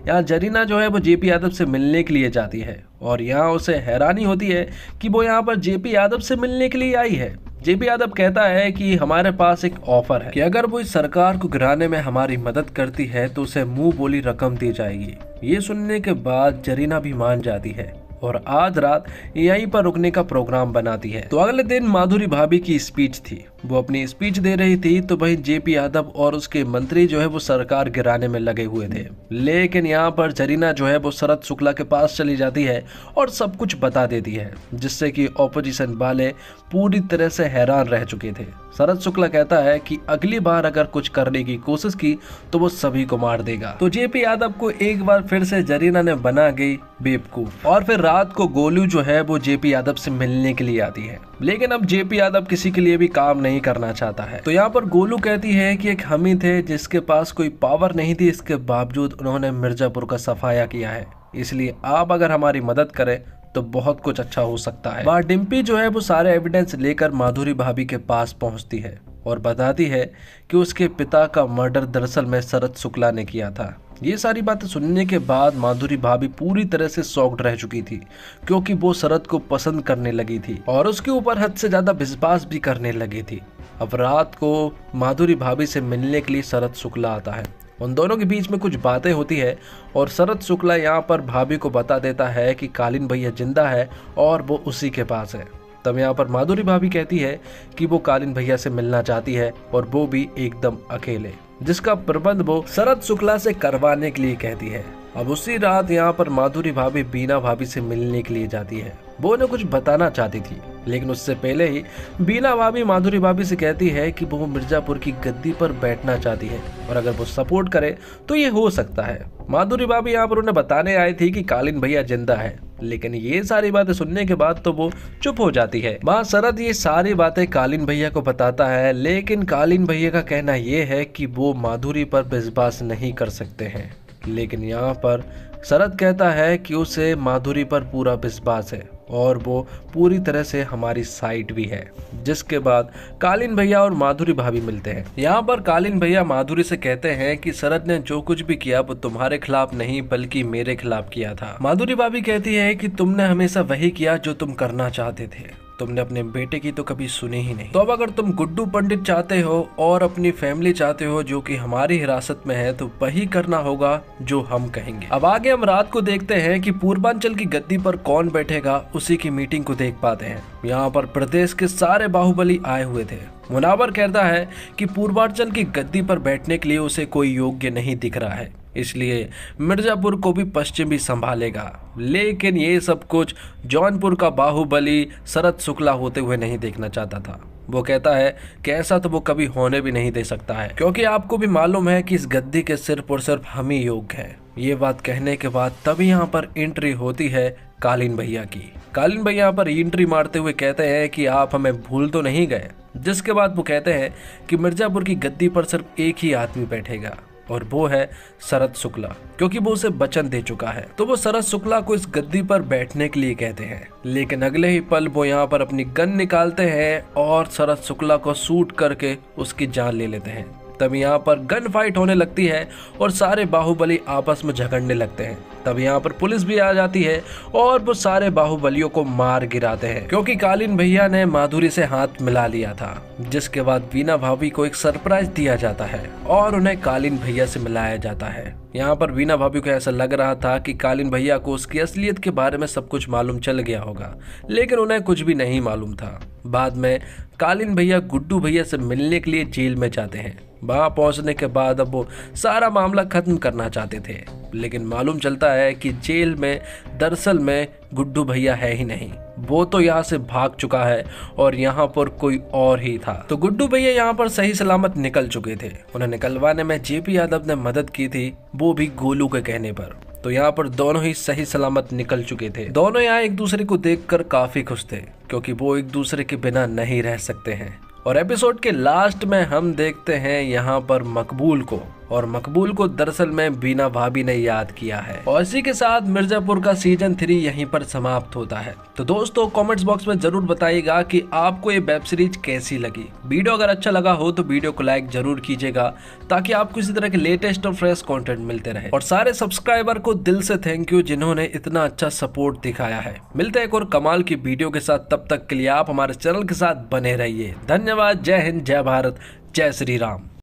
यहाँ जरीना जो है वो जेपी यादव से मिलने के लिए जाती है, और यहाँ उसे हैरानी होती है कि वो यहाँ पर जेपी यादव से मिलने के लिए आई है। जेपी यादव कहता है कि हमारे पास एक ऑफर है कि अगर वो इस सरकार को गिराने में हमारी मदद करती है तो उसे मुंह बोली रकम दी जाएगी। ये सुनने के बाद जरीना भी मान जाती है और आज रात यहीं पर रुकने का प्रोग्राम बनाती है। तो अगले दिन माधुरी भाभी की स्पीच थी। वो अपनी स्पीच दे रही थी, तो वहीं जेपी यादव और उसके मंत्री जो है वो सरकार गिराने में लगे हुए थे। लेकिन यहाँ पर जरीना जो है वो शरद शुक्ला के पास चली जाती है और सब कुछ बता देती है, जिससे कि ऑपोजिशन वाले पूरी तरह से हैरान रह चुके थे। शरद शुक्ला कहता है कि अगली बार अगर कुछ करने की कोशिश की तो वो सभी को मार देगा। तो जेपी यादव को एक बार फिर से जरीना ने बना गई बेवकूफ, और फिर रात को गोलू जो है वो जेपी यादव से मिलने के लिए आती है। लेकिन अब जेपी यादव किसी के लिए भी काम नहीं करना चाहता है। तो यहाँ पर गोलू कहती है कि एक हम ही थे जिसके पास कोई पावर नहीं थी, इसके बावजूद उन्होंने मिर्जापुर का सफाया किया है, इसलिए आप अगर हमारी मदद करें तो बहुत कुछ अच्छा हो सकता है। वहाँ डिम्पी जो है वो सारे एविडेंस लेकर माधुरी भाभी के पास पहुंचती है और बताती है कि उसके पिता का मर्डर दरअसल में शरद शुक्ला ने किया था। ये सारी बातें सुनने के बाद माधुरी भाभी पूरी तरह से शॉक्ड रह चुकी थी, क्योंकि वो शरद को पसंद करने लगी थी और उसके ऊपर हद से ज्यादा विश्वास भी करने लगी थी। अब रात को माधुरी भाभी से मिलने के लिए शरद शुक्ला आता है। उन दोनों के बीच में कुछ बातें होती है और शरद शुक्ला यहाँ पर भाभी को बता देता है कि कालीन भैया जिंदा है और वो उसी के पास है। तब यहाँ पर माधुरी भाभी कहती है कि वो कालीन भैया से मिलना चाहती है, और वो भी एकदम अकेले, जिसका प्रबंध वो शरद शुक्ला से करवाने के लिए कहती है। अब उसी रात यहाँ पर माधुरी भाभी बीना भाभी से मिलने के लिए जाती है। वो उन्हें कुछ बताना चाहती थी, लेकिन उससे पहले ही बीना भाभी माधुरी भाभी से कहती है कि वो मिर्जापुर की गद्दी पर बैठना चाहती है, और अगर वो सपोर्ट करे तो ये हो सकता है। माधुरी भाभी यहाँ पर उन्हें बताने आई थी कि कालीन भैया जिंदा है, लेकिन ये सारी बातें सुनने के बाद तो वो चुप हो जाती है। वहाँ शरद ये सारी बातें कालीन भैया को बताता है, लेकिन कालीन भैया का कहना ये है कि वो माधुरी पर विश्वास नहीं कर सकते हैं। लेकिन यहाँ पर शरद कहता है कि उसे माधुरी पर पूरा विश्वास है और वो पूरी तरह से हमारी साइड भी है। जिसके बाद कालीन भैया और माधुरी भाभी मिलते हैं। यहाँ पर कालीन भैया माधुरी से कहते हैं कि शरद ने जो कुछ भी किया वो तुम्हारे खिलाफ नहीं बल्कि मेरे खिलाफ किया था। माधुरी भाभी कहती है कि तुमने हमेशा वही किया जो तुम करना चाहते थे, तुमने अपने बेटे की तो कभी सुनी ही नहीं। तो अब अगर तुम गुड्डू पंडित चाहते हो और अपनी फैमिली चाहते हो जो कि हमारी हिरासत में है, तो वही करना होगा जो हम कहेंगे। अब आगे हम रात को देखते हैं कि पूर्वांचल की गद्दी पर कौन बैठेगा, उसी की मीटिंग को देख पाते हैं। यहाँ पर प्रदेश के सारे बाहुबली आए हुए थे। मुनावर कहता है कि पूर्वांचल की गद्दी पर बैठने के लिए उसे कोई योग्य नहीं दिख रहा है, इसलिए मिर्जापुर को भी पश्चिमी संभालेगा। लेकिन ये सब कुछ जौनपुर का बाहुबली शरद शुक्ला होते हुए नहीं देखना चाहता था। वो कहता है कि ऐसा तो वो कभी होने भी नहीं दे सकता है, क्योंकि आपको भी मालूम है कि इस गद्दी के सिर्फ और सिर्फ हम ही योग्य हैं। ये बात कहने के बाद तभी यहाँ पर एंट्री होती है कालीन भैया की। कालीन भैया यहाँ पर एंट्री मारते हुए कहते हैं कि आप हमें भूल तो नहीं गए। जिसके बाद वो कहते हैं कि मिर्जापुर की गद्दी पर सिर्फ एक ही आदमी बैठेगा और वो है शरद शुक्ला, क्योंकि वो उसे वचन दे चुका है। तो वो शरद शुक्ला को इस गद्दी पर बैठने के लिए कहते हैं, लेकिन अगले ही पल वो यहाँ पर अपनी गन निकालते हैं और शरद शुक्ला को शूट करके उसकी जान ले लेते हैं। तब यहाँ पर गन फाइट होने लगती है और सारे बाहुबली आपस में झगड़ने लगते हैं। तब यहाँ पर पुलिस भी आ जाती है और वो सारे बाहुबलियों को मार गिराते हैं, क्योंकि कालीन भैया ने माधुरी से हाथ मिला लिया था। जिसके बाद वीना भाभी को एक सरप्राइज दिया जाता है और उन्हें कालीन भैया से मिलाया जाता है। यहाँ पर वीना भाभी को ऐसा लग रहा था कि कालीन भैया को उसकी असलियत के बारे में सब कुछ मालूम चल गया होगा, लेकिन उन्हें कुछ भी नहीं मालूम था। बाद में कालीन भैया गुड्डू भैया से मिलने के लिए जेल में जाते हैं। वहां पहुंचने के बाद अब वो सारा मामला खत्म करना चाहते थे, लेकिन मालूम चलता है कि जेल में दरअसल में गुड्डू भैया है ही नहीं, वो तो यहाँ से भाग चुका है और यहाँ पर कोई और ही था। तो गुड्डू भैया यहाँ पर सही सलामत निकल चुके थे। उन्हें निकलवाने में जेपी यादव ने मदद की थी, वो भी गोलू के कहने पर। तो यहाँ पर दोनों ही सही सलामत निकल चुके थे। दोनों यहाँ एक दूसरे को देखकर काफी खुश थे, क्योंकि वो एक दूसरे के बिना नहीं रह सकते हैं। और एपिसोड के लास्ट में हम देखते हैं यहाँ पर मकबूल को, और मकबूल को दरअसल में बीना भाभी ने याद किया है। और इसी के साथ मिर्जापुर का सीजन 3 यहीं पर समाप्त होता है। तो दोस्तों कमेंट्स बॉक्स में जरूर बताइएगा कि आपको ये वेब सीरीज कैसी लगी। वीडियो अगर अच्छा लगा हो तो वीडियो को लाइक जरूर कीजिएगा, ताकि आपको इसी तरह के लेटेस्ट और फ्रेश कंटेंट मिलते रहे। और सारे सब्सक्राइबर को दिल से थैंक यू, जिन्होंने इतना अच्छा सपोर्ट दिखाया है। मिलते हैं एक और कमाल की वीडियो के साथ, तब तक के लिए आप हमारे चैनल के साथ बने रहिए। धन्यवाद। जय हिंद, जय भारत, जय श्री राम।